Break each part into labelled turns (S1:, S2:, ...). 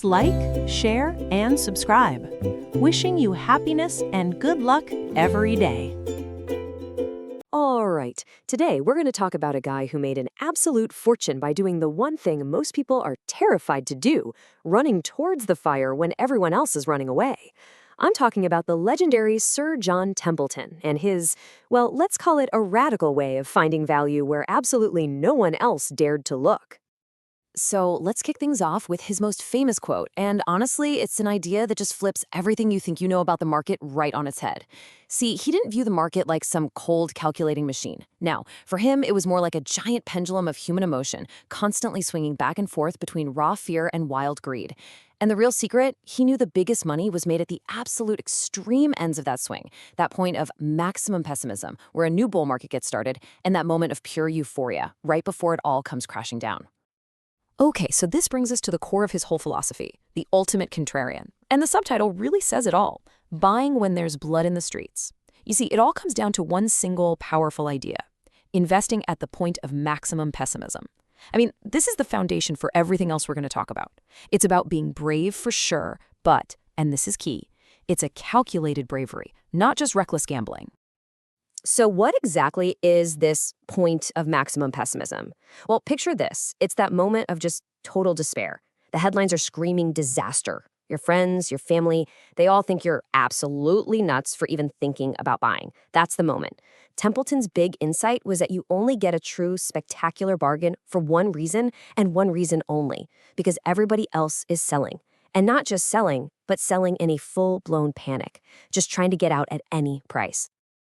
S1: Please like, share, and subscribe. Wishing you happiness and good luck every day.
S2: All right, today we're going to talk about a guy who made an absolute fortune by doing the one thing most people are terrified to do, running towards the fire when everyone else is running away. I'm talking about the legendary Sir John Templeton and his, well, let's call it a radical way of finding value where absolutely no one else dared to look. So let's kick things off with his most famous quote, and honestly, it's an idea that just flips everything you think you know about the market right on its head. See, he didn't view the market like some cold, calculating machine. Now, for him, it was more like a giant pendulum of human emotion, constantly swinging back and forth between raw fear and wild greed. And the real secret, he knew the biggest money was made at the absolute extreme ends of that swing, that point of maximum pessimism, where a new bull market gets started, and that moment of pure euphoria, right before it all comes crashing down. Okay, so this brings us to the core of his whole philosophy, the ultimate contrarian. And the subtitle really says it all, buying when there's blood in the streets. You see, it all comes down to one single powerful idea, investing at the point of maximum pessimism. I mean, this is the foundation for everything else we're going to talk about. It's about being brave for sure, but, and this is key, it's a calculated bravery, not just reckless gambling. So what exactly is this point of maximum pessimism? Well, picture this. It's that moment of just total despair. The headlines are screaming disaster. Your friends, your family, they all think you're absolutely nuts for even thinking about buying. That's the moment. Templeton's big insight was that you only get a true spectacular bargain for one reason and one reason only, because everybody else is selling. And not just selling, but selling in a full-blown panic, just trying to get out at any price.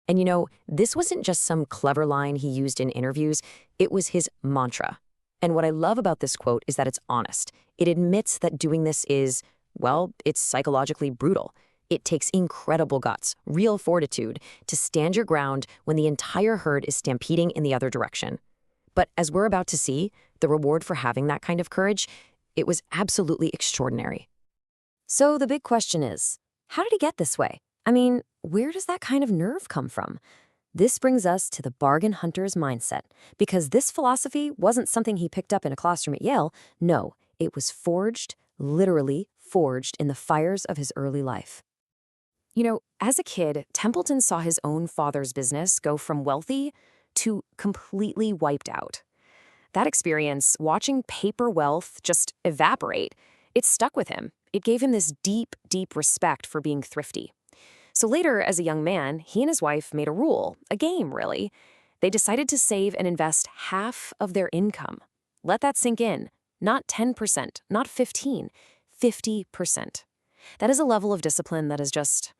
S2: And you know, this wasn't just some clever line he used in interviews, it was his mantra. And what I love about this quote is that it's honest. It admits that doing this is, well, it's psychologically brutal. It takes incredible guts, real fortitude, to stand your ground when the entire herd is stampeding in the other direction. But as we're about to see, the reward for having that kind of courage, it was absolutely extraordinary. So the big question is, how did he get this way? I mean, where does that kind of nerve come from? This brings us to the bargain hunter's mindset, because this philosophy wasn't something he picked up in a classroom at Yale. No, it was forged, literally forged in the fires of his early life. You know, as a kid, Templeton saw his own father's business go from wealthy to completely wiped out. That experience, watching paper wealth just evaporate, it stuck with him. It gave him this deep, deep respect for being thrifty. So later, as a young man, he and his wife made a rule, a game really. They decided to save and invest half of their income. Let that sink in. Not 10%, not 15%, 50%. That is a level of discipline that is just,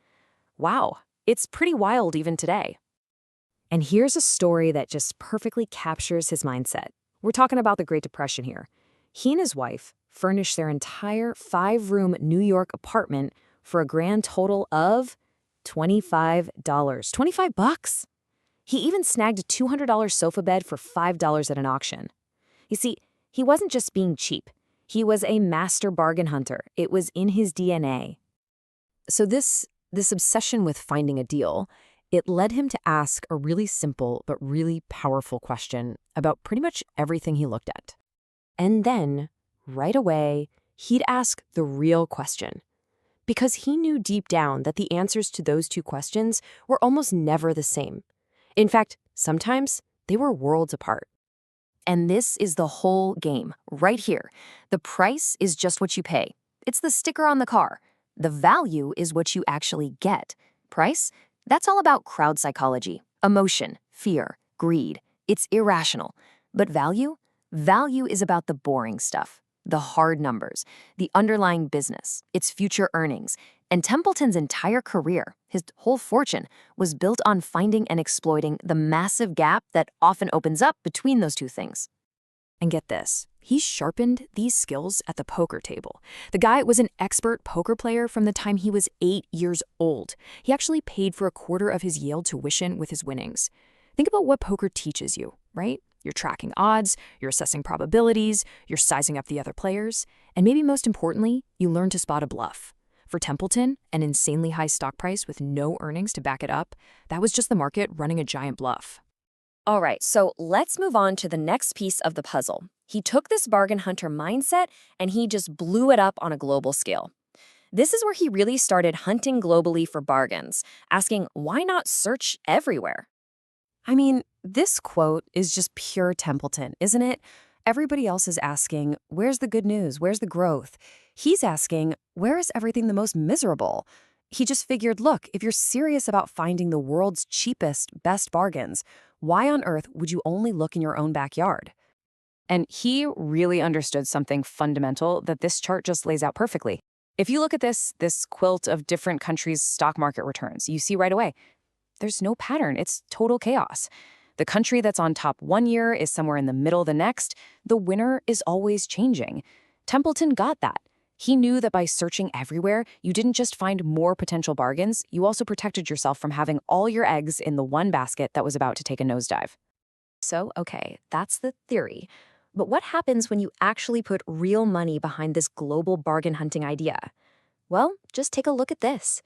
S2: wow, it's pretty wild even today. And here's a story that just perfectly captures his mindset. We're talking about the Great Depression here. He and his wife furnished their entire 5-room New York apartment for a grand total of $25. $25. He even snagged a $200 sofa bed for $5 at an auction. You see, he wasn't just being cheap. He was a master bargain hunter. It was in his DNA. So this obsession with finding a deal, it led him to ask a really simple but really powerful question about pretty much everything he looked at. And then, right away, he'd ask the real question. Because he knew deep down that the answers to those two questions were almost never the same. In fact, sometimes they were worlds apart. And this is the whole game, right here. The price is just what you pay. It's the sticker on the car. The value is what you actually get. Price? That's all about crowd psychology, emotion, fear, greed. It's irrational. But value? Value is about the boring stuff. The hard numbers, the underlying business, its future earnings. And Templeton's entire career, his whole fortune, was built on finding and exploiting the massive gap that often opens up between those two things. And get this, he sharpened these skills at the poker table. The guy was an expert poker player from the time he was 8 years old. He actually paid for a quarter of his Yale tuition with his winnings. Think about what poker teaches you, right? You're tracking odds, you're assessing probabilities, you're sizing up the other players, and maybe most importantly, you learn to spot a bluff. For Templeton, an insanely high stock price with no earnings to back it up, that was just the market running a giant bluff. All right, so let's move on to the next piece of the puzzle. He took this bargain hunter mindset and he just blew it up on a global scale. This is where he really started hunting globally for bargains, asking why not search everywhere?
S3: I mean, this quote is just pure Templeton, isn't it? Everybody else is asking, where's the good news? Where's the growth? He's asking, where is everything the most miserable? He just figured, look, if you're serious about finding the world's cheapest, best bargains, why on earth would you only look in your own backyard? And he really understood something fundamental that this chart just lays out perfectly. If you look at this quilt of different countries' stock market returns, you see right away, there's no pattern. It's total chaos. The country that's on top one year is somewhere in the middle the next. The winner is always changing. Templeton got that. He knew that by searching everywhere, you didn't just find more potential bargains, you also protected yourself from having all your eggs in the one basket that was about to take a nosedive.
S2: So, okay, that's the theory. But what happens when you actually put real money behind this global bargain hunting idea? Well, just take a look at this.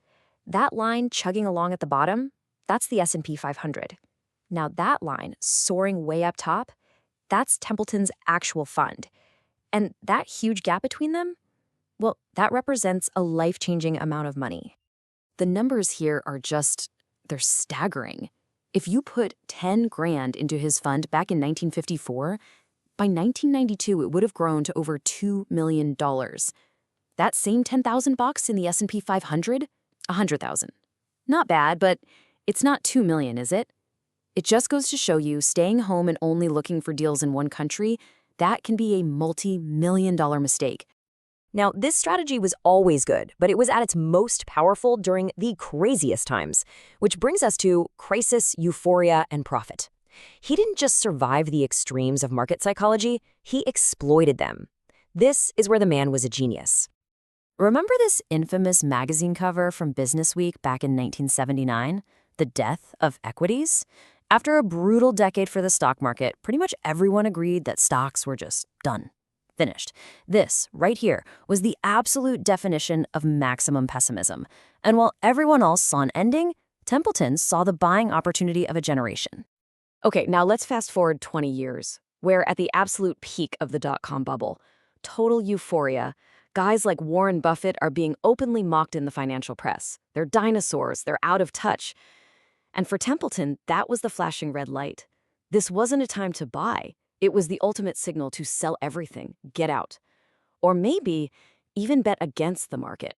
S2: That line chugging along at the bottom, that's the S&P 500. Now that line soaring way up top, that's Templeton's actual fund. And that huge gap between them, well, that represents a life-changing amount of money. The numbers here are they're staggering. If you put 10 grand into his fund back in 1954, by 1992 it would have grown to over $2 million. That same $10,000 in the S&P 500, 100,000. Not bad, but it's not 2 million, is it? It just goes to show you staying home and only looking for deals in one country, that can be a multi-million-dollar mistake.
S4: Now, this strategy was always good, but it was at its most powerful during the craziest times, which brings us to crisis, euphoria, and profit. He didn't just survive the extremes of market psychology, he exploited them. This is where the man was a genius.
S3: Remember this infamous magazine cover from Business Week back in 1979? The death of equities? After a brutal decade for the stock market, pretty much everyone agreed that stocks were just done. Finished. This, right here, was the absolute definition of maximum pessimism. And while everyone else saw an ending, Templeton saw the buying opportunity of a generation.
S2: Okay, now let's fast forward 20 years. We're at the absolute peak of the dot-com bubble. Total euphoria. Guys like Warren Buffett are being openly mocked in the financial press. They're dinosaurs. They're out of touch. And for Templeton, that was the flashing red light. This wasn't a time to buy. It was the ultimate signal to sell everything, get out. Or maybe even bet against the market.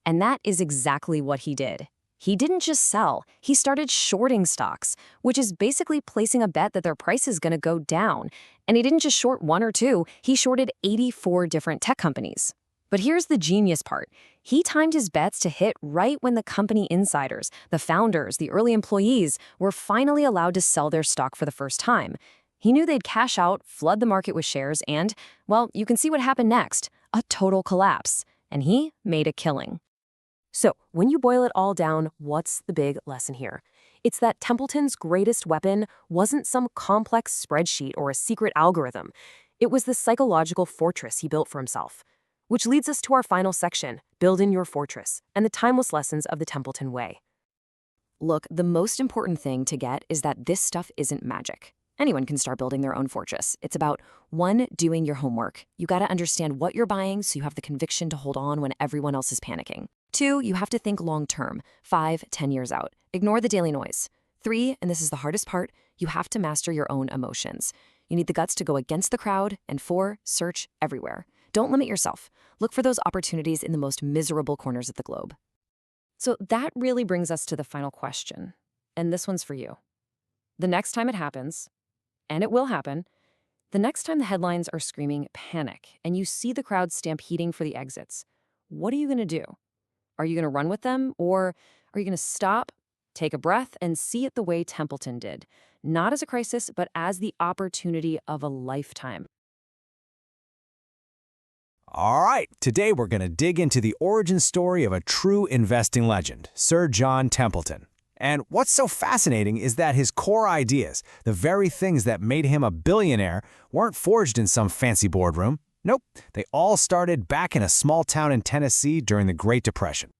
S3: And that is exactly what he did. He didn't just sell, he started shorting stocks, which is basically placing a bet that their price is going to go down. And he didn't just short one or two, he shorted 84 different tech companies. But here's the genius part. He timed his bets to hit right when the company insiders, the founders, the early employees, were finally allowed to sell their stock for the first time. He knew they'd cash out, flood the market with shares, and, well, you can see what happened next, a total collapse. And he made a killing.
S4: So, when you boil it all down, what's the big lesson here? It's that Templeton's greatest weapon wasn't some complex spreadsheet or a secret algorithm. It was the psychological fortress he built for himself. Which leads us to our final section, Building Your Fortress, and the timeless lessons of the Templeton Way.
S3: Look, the most important thing to get is that this stuff isn't magic. Anyone can start building their own fortress. It's about, 1, doing your homework. You gotta understand what you're buying so you have the conviction to hold on when everyone else is panicking. 2, you have to think long-term, 5, 10 years out. Ignore the daily noise. 3, and this is the hardest part, you have to master your own emotions. You need the guts to go against the crowd. And 4, search everywhere. Don't limit yourself. Look for those opportunities in the most miserable corners of the globe. So that really brings us to the final question. And this one's for you. The next time it happens, and it will happen, the next time the headlines are screaming panic and you see the crowd stampeding for the exits, what are you going to do? Are you going to run with them, or are you going to stop, take a breath, and see it the way Templeton did? Not as a crisis, but as the opportunity of a lifetime.
S5: All right, today we're going to dig into the origin story of a true investing legend, Sir John Templeton. And what's so fascinating is that his core ideas, the very things that made him a billionaire, weren't forged in some fancy boardroom. Nope, they all started back in a small town in Tennessee during the Great Depression.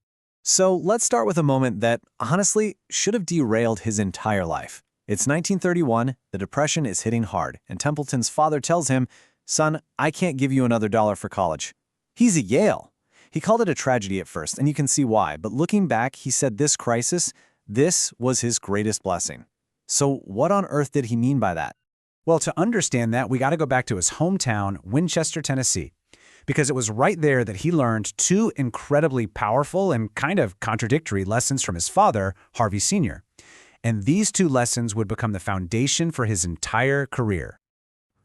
S5: So let's start with a moment that, honestly, should have derailed his entire life. It's 1931, the Depression is hitting hard, and Templeton's father tells him, "Son, I can't give you another dollar for college." He's at Yale. He called it a tragedy at first, and you can see why, but looking back, he said this crisis, this was his greatest blessing. So what on earth did he mean by that? Well, to understand that, we got to go back to his hometown, Winchester, Tennessee, because it was right there that he learned two incredibly powerful and kind of contradictory lessons from his father, Harvey Sr. And these two lessons would become the foundation for his entire career.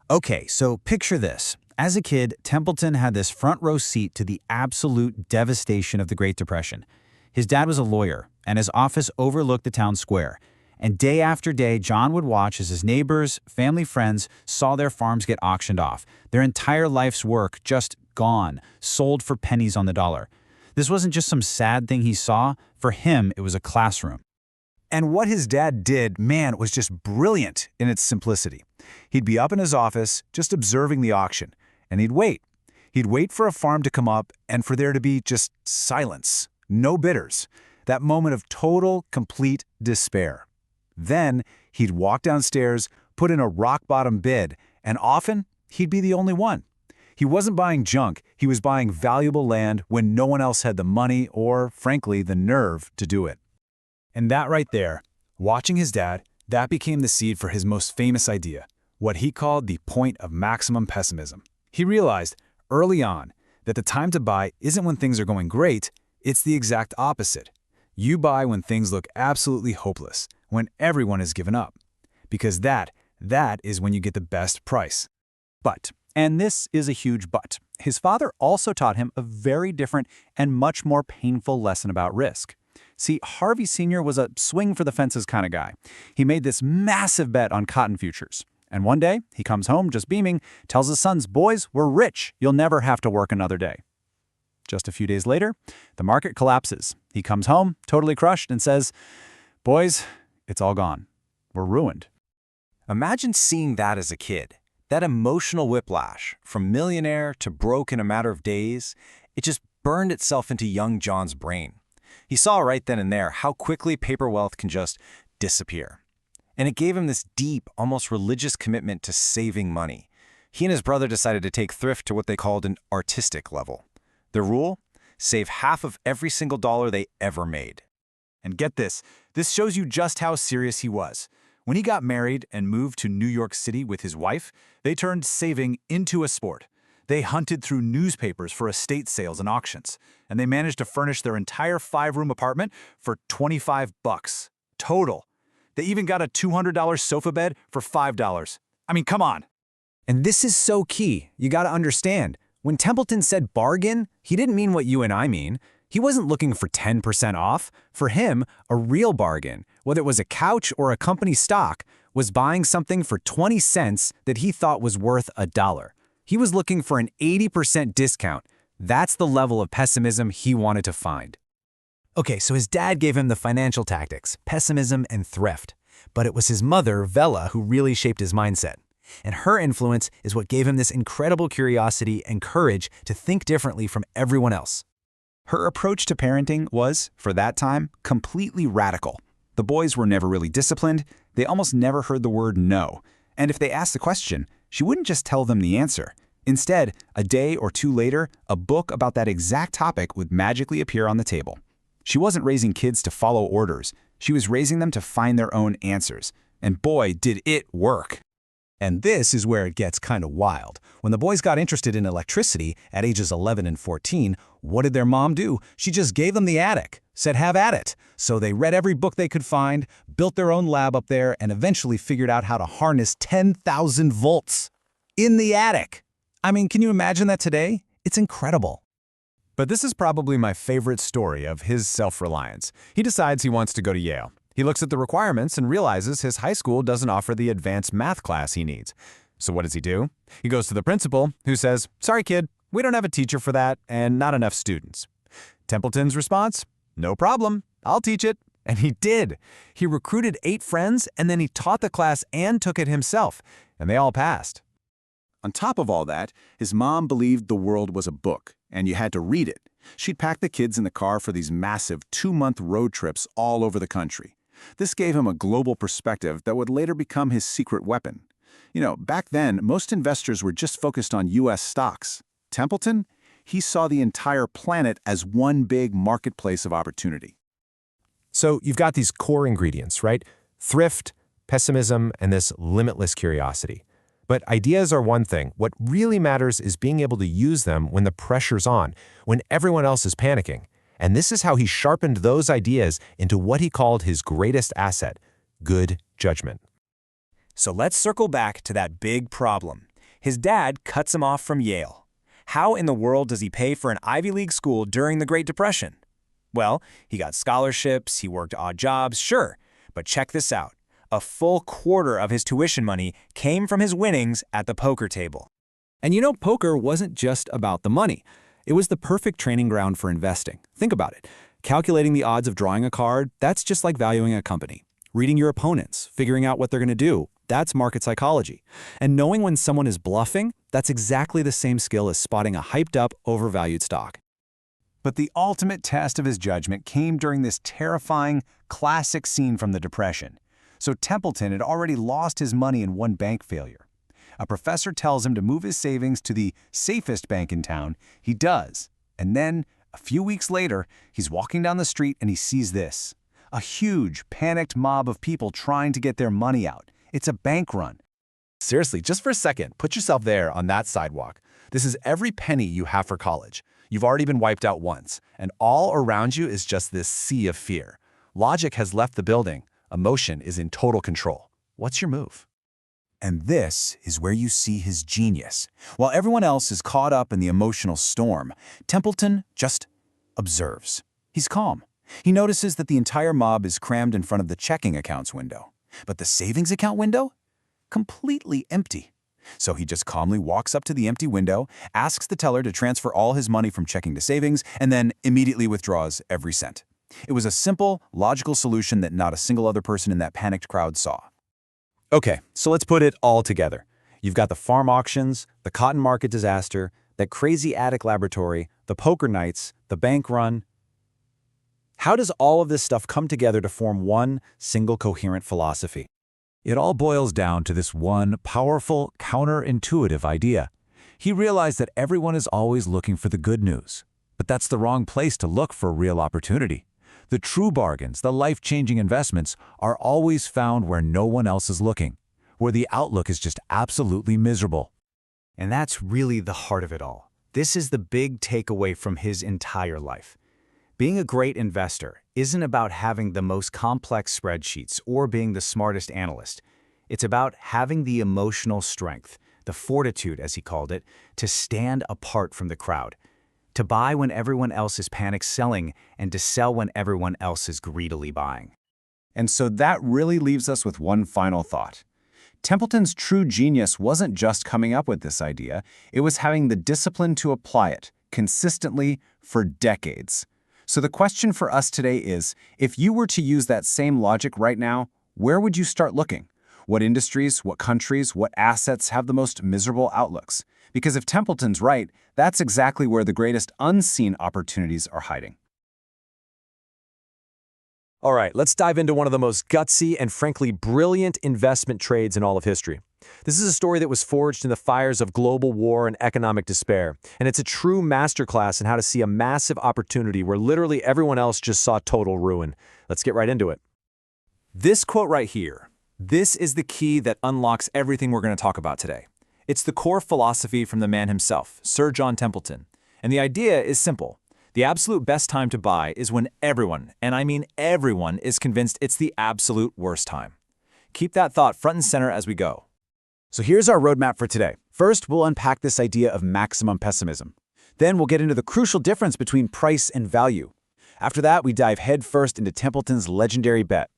S5: Okay, so picture this. As a kid, Templeton had this front row seat to the absolute devastation of the Great Depression. His dad was a lawyer, and his office overlooked the town square. And day after day, John would watch as his neighbors, family, friends saw their farms get auctioned off, their entire life's work just gone, sold for pennies on the dollar. This wasn't just some sad thing he saw. For him, it was a classroom. And what his dad did, man, was just brilliant in its simplicity. He'd be up in his office, just observing the auction, and he'd wait. He'd wait for a farm to come up and for there to be just silence, no bidders, that moment of total, complete despair. Then he'd walk downstairs, put in a rock-bottom bid, and often he'd be the only one. He wasn't buying junk, he was buying valuable land when no one else had the money or, frankly, the nerve to do it. And that right there, watching his dad, that became the seed for his most famous idea, what he called the point of maximum pessimism. He realized early on that the time to buy isn't when things are going great, it's the exact opposite. You buy when things look absolutely hopeless, when everyone has given up. Because that is when you get the best price. But, and this is a huge but, his father also taught him a very different and much more painful lesson about risk. See, Harvey Sr. was a swing-for-the-fences kind of guy. He made this massive bet on cotton futures. And one day, he comes home just beaming, tells his sons, "Boys, we're rich. You'll never have to work another day." Just a few days later, the market collapses. He comes home, totally crushed, and says, "Boys, it's all gone. We're ruined." Imagine seeing that as a kid. That emotional whiplash, from millionaire to broke in a matter of days, it just burned itself into young John's brain. He saw right then and there how quickly paper wealth can just disappear. And it gave him this deep, almost religious commitment to saving money. He and his brother decided to take thrift to what they called an artistic level. The rule? Save half of every single dollar they ever made. And get this shows you just how serious he was. When he got married and moved to New York City with his wife, they turned saving into a sport. They hunted through newspapers for estate sales and auctions, and they managed to furnish their entire 5-room apartment for $25 total. They even got a $200 sofa bed for $5. I mean, come on. And this is so key. You got to understand. When Templeton said bargain, he didn't mean what you and I mean. He wasn't looking for 10% off. For him, a real bargain, whether it was a couch or a company stock, was buying something for 20 cents that he thought was worth $1. He was looking for an 80% discount. That's the level of pessimism he wanted to find. Okay, so his dad gave him the financial tactics, pessimism and thrift. But it was his mother, Vella, who really shaped his mindset. And her influence is what gave him this incredible curiosity and courage to think differently from everyone else. Her approach to parenting was, for that time, completely radical. The boys were never really disciplined. They almost never heard the word no. And if they asked the question, she wouldn't just tell them the answer. Instead, a day or two later, a book about that exact topic would magically appear on the table. She wasn't raising kids to follow orders. She was raising them to find their own answers. And boy, did it work. And this is where it gets kind of wild. When the boys got interested in electricity at ages 11 and 14, what did their mom do? She just gave them the attic, said have at it. So they read every book they could find, built their own lab up there, and eventually figured out how to harness 10,000 volts in the attic. I mean, can you imagine that today? It's incredible. But this is probably my favorite story of his self-reliance. He decides he wants to go to Yale. He looks at the requirements and realizes his high school doesn't offer the advanced math class he needs. So what does he do? He goes to the principal, who says, "Sorry, kid, we don't have a teacher for that and not enough students." Templeton's response? "No problem, I'll teach it." And he did. He recruited 8 friends, and then he taught the class and took it himself, and they all passed. On top of all that, his mom believed the world was a book, and you had to read it. She'd pack the kids in the car for these massive 2-month road trips all over the country.
S6: This gave him a global perspective that would later become his secret weapon. Back then, most investors were just focused on U.S. stocks. Templeton? He saw the entire planet as one big marketplace of opportunity.
S5: So you've got these core ingredients, right? Thrift, pessimism, and this limitless curiosity. But ideas are one thing. What really matters is being able to use them when the pressure's on, when everyone else is panicking. And this is how he sharpened those ideas into what he called his greatest asset, good judgment.
S7: So let's circle back to that big problem. His dad cuts him off from Yale. How in the world does he pay for an Ivy League school during the Great Depression? Well, he got scholarships, he worked odd jobs, sure. But check this out. A full quarter of his tuition money came from his winnings at the poker table.
S8: And poker wasn't just about the money. It was the perfect training ground for investing. Think about it. Calculating the odds of drawing a card, that's just like valuing a company. Reading your opponents, figuring out what they're going to do, that's market psychology. And knowing when someone is bluffing, that's exactly the same skill as spotting a hyped-up, overvalued stock.
S5: But the ultimate test of his judgment came during this terrifying, classic scene from the Depression. So Templeton had already lost his money in one bank failure. A professor tells him to move his savings to the safest bank in town. He does. And then, a few weeks later, he's walking down the street and he sees this. A huge, panicked mob of people trying to get their money out. It's a bank run.
S8: Seriously, just for a second, put yourself there on that sidewalk. This is every penny you have for college. You've already been wiped out once, and all around you is just this sea of fear. Logic has left the building. Emotion is in total control. What's your move?
S5: And this is where you see his genius. While everyone else is caught up in the emotional storm, Templeton just observes. He's calm. He notices that the entire mob is crammed in front of the checking accounts window. But the savings account window? Completely empty. So he just calmly walks up to the empty window, asks the teller to transfer all his money from checking to savings, and then immediately withdraws every cent. It was a simple, logical solution that not a single other person in that panicked crowd saw.
S8: Okay, so let's put it all together. You've got the farm auctions, the cotton market disaster, that crazy attic laboratory, the poker nights, the bank run. How does all of this stuff come together to form one single coherent philosophy?
S5: It all boils down to this one powerful, counterintuitive idea. He realized that everyone is always looking for the good news. But that's the wrong place to look for real opportunity. The true bargains, the life-changing investments, are always found where no one else is looking, where the outlook is just absolutely miserable.
S7: And that's really the heart of it all. This is the big takeaway from his entire life. Being a great investor isn't about having the most complex spreadsheets or being the smartest analyst. It's about having the emotional strength, the fortitude, as he called it, to stand apart from the crowd, to buy when everyone else is panic selling, and to sell when everyone else is greedily buying.
S6: And so that really leaves us with one final thought. Templeton's true genius wasn't just coming up with this idea, it was having the discipline to apply it consistently for decades. So the question for us today is, if you were to use that same logic right now, where would you start looking? What industries, what countries, what assets have the most miserable outlooks? Because if Templeton's right, that's exactly where the greatest unseen opportunities are hiding.
S8: All right, let's dive into one of the most gutsy and frankly brilliant investment trades in all of history. This is a story that was forged in the fires of global war and economic despair, and it's a true masterclass in how to see a massive opportunity where literally everyone else just saw total ruin. Let's get right into it. This quote right here, this is the key that unlocks everything we're going to talk about today. It's the core philosophy from the man himself, Sir John Templeton. And the idea is simple. The absolute best time to buy is when everyone, and I mean everyone, is convinced it's the absolute worst time. Keep that thought front and center as we go.
S5: So here's our roadmap for today. First, we'll unpack this idea of maximum pessimism. Then we'll get into the crucial difference between price and value. After that, we dive headfirst into Templeton's legendary bet.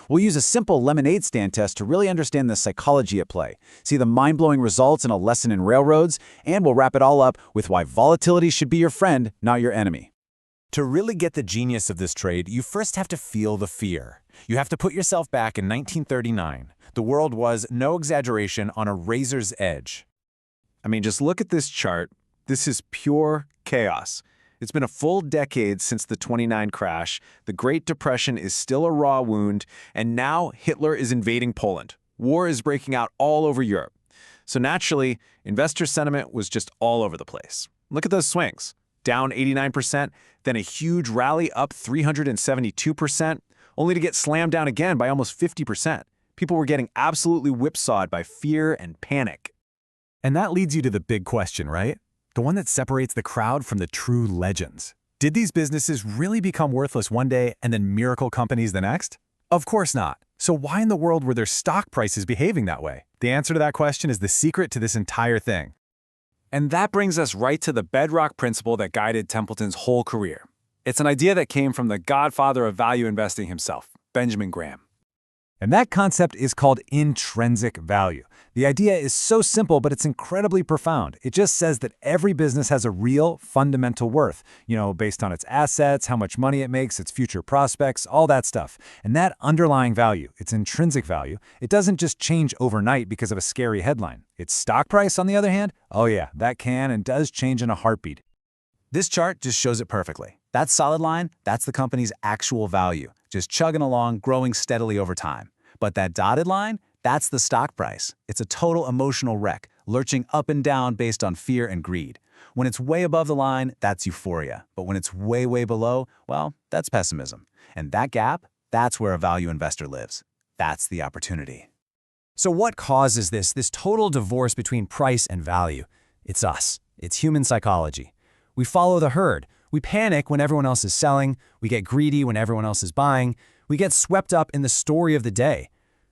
S5: We'll use a simple lemonade stand test to really understand the psychology at play, see the mind-blowing results in a lesson in railroads, and we'll wrap it all up with why volatility should be your friend, not your enemy.
S7: To really get the genius of this trade, you first have to feel the fear. You have to put yourself back in 1939. The world was, no exaggeration, on a razor's edge.
S6: I mean, just look at this chart. This is pure chaos.
S5: It's been a full decade since the '29 crash, the Great Depression is still a raw wound, and now Hitler is invading Poland. War is breaking out all over Europe. So naturally, investor sentiment was just all over the place. Look at those swings. Down 89%, then a huge rally up 372%, only to get slammed down again by almost 50%. People were getting absolutely whipsawed by fear and panic.
S8: And that leads you to the big question, right? The one that separates the crowd from the true legends. Did these businesses really become worthless one day and then miracle companies the next? Of course not. So why in the world were their stock prices behaving that way? The answer to that question is the secret to this entire thing.
S5: And that brings us right to the bedrock principle that guided Templeton's whole career. It's an idea that came from the godfather of value investing himself, Benjamin Graham.
S8: And that concept is called intrinsic value. The idea is so simple, but it's incredibly profound. It just says that every business has a real, fundamental worth, based on its assets, how much money it makes, its future prospects, all that stuff. And that underlying value, its intrinsic value, it doesn't just change overnight because of a scary headline. Its stock price, on the other hand, oh yeah, that can and does change in a heartbeat.
S7: This chart just shows it perfectly. That solid line, that's the company's actual value, just chugging along, growing steadily over time. But that dotted line, that's the stock price. It's a total emotional wreck, lurching up and down based on fear and greed. When it's way above the line, that's euphoria. But when it's way, way below, well, that's pessimism. And that gap, that's where a value investor lives. That's the opportunity.
S8: So what causes this total divorce between price and value? It's us. It's human psychology. We follow the herd. We panic when everyone else is selling. We get greedy when everyone else is buying. We get swept up in the story of the day.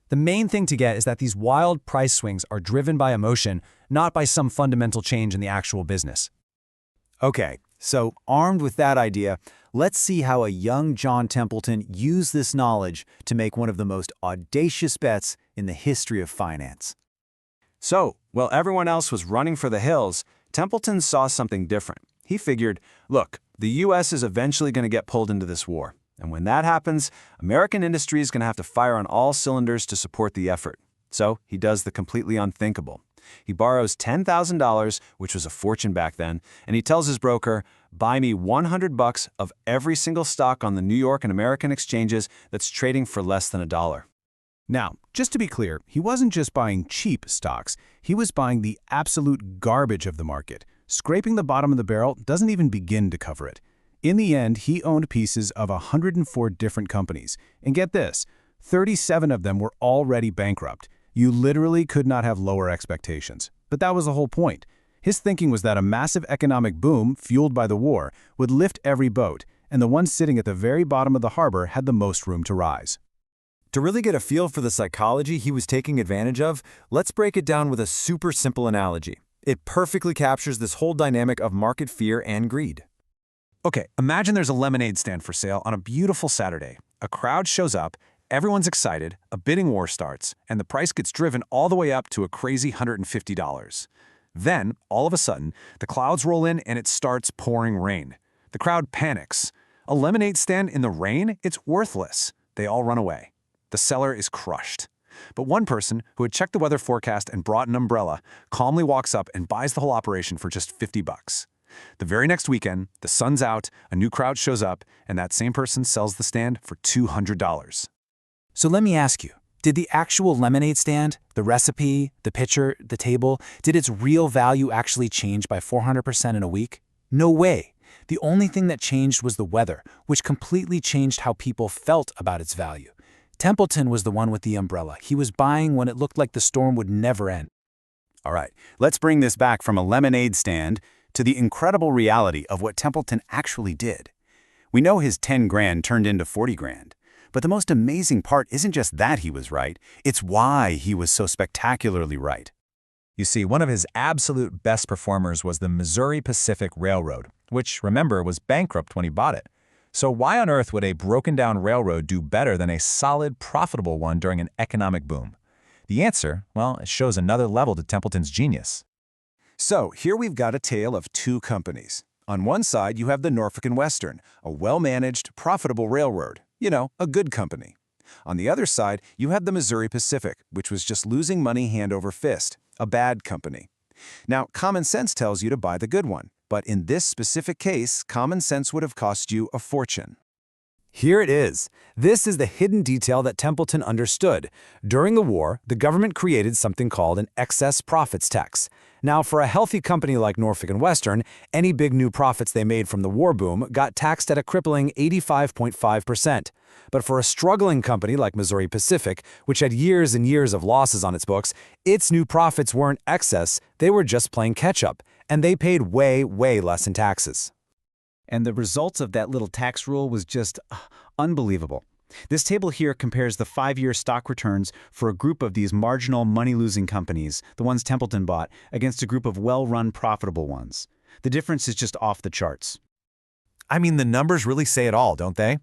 S8: The main thing to get is that these wild price swings are driven by emotion, not by some fundamental change in the actual business.
S7: Okay, so armed with that idea, let's see how a young John Templeton used this knowledge to make one of the most audacious bets in the history of finance.
S5: So, while everyone else was running for the hills, Templeton saw something different. He figured, look, the U.S. is eventually going to get pulled into this war. And when that happens, American industry is going to have to fire on all cylinders to support the effort. So he does the completely unthinkable. He borrows $10,000, which was a fortune back then, and he tells his broker, buy me $100 of every single stock on the New York and American exchanges that's trading for less than $1.
S6: Now, just to be clear, he wasn't just buying cheap stocks. He was buying the absolute garbage of the market. Scraping the bottom of the barrel doesn't even begin to cover it. In the end, he owned pieces of 104 different companies. And get this, 37 of them were already bankrupt. You literally could not have lower expectations. But that was the whole point. His thinking was that a massive economic boom, fueled by the war, would lift every boat, and the one sitting at the very bottom of the harbor had the most room to rise.
S8: To really get a feel for the psychology he was taking advantage of, let's break it down with a super simple analogy. It perfectly captures this whole dynamic of market fear and greed.
S5: Okay, imagine there's a lemonade stand for sale on a beautiful Saturday. A crowd shows up, everyone's excited, a bidding war starts, and the price gets driven all the way up to a crazy $150. Then, all of a sudden, the clouds roll in and it starts pouring rain. The crowd panics. A lemonade stand in the rain? It's worthless. They all run away. The seller is crushed. But one person, who had checked the weather forecast and brought an umbrella, calmly walks up and buys the whole operation for just $50. The very next weekend, the sun's out, a new crowd shows up, and that same person sells the stand for $200.
S7: So let me ask you, did the actual lemonade stand, the recipe, the pitcher, the table, did its real value actually change by 400% in a week? No way. The only thing that changed was the weather, which completely changed how people felt about its value. Templeton was the one with the umbrella. He was buying when it looked like the storm would never end.
S6: All right, let's bring this back from a lemonade stand to the incredible reality of what Templeton actually did. We know his 10 grand turned into 40 grand. But the most amazing part isn't just that he was right, it's why he was so spectacularly right.
S8: You see, one of his absolute best performers was the Missouri Pacific Railroad, which, remember, was bankrupt when he bought it. So why on earth would a broken-down railroad do better than a solid, profitable one during an economic boom? The answer, well, it shows another level to Templeton's genius.
S5: So here we've got a tale of two companies. On one side, you have the Norfolk and Western, a well-managed, profitable railroad. You know, a good company. On the other side, you have the Missouri Pacific, which was just losing money hand over fist, a bad company. Now, common sense tells you to buy the good one.
S6: But in this specific case, common sense would have cost you a fortune.
S5: Here it is. This is the hidden detail that Templeton understood. During the war, the government created something called an excess profits tax. Now, for a healthy company like Norfolk and Western, any big new profits they made from the war boom got taxed at a crippling 85.5%. But for a struggling company like Missouri Pacific, which had years and years of losses on its books, its new profits weren't excess, they were just playing catch-up, and they paid way, way less in taxes.
S7: And the results of that little tax rule was just unbelievable. This table here compares the 5-year stock returns for a group of these marginal money-losing companies, the ones Templeton bought, against a group of well-run profitable ones. The difference is just off the charts.
S8: I mean, the numbers really say it all, don't they?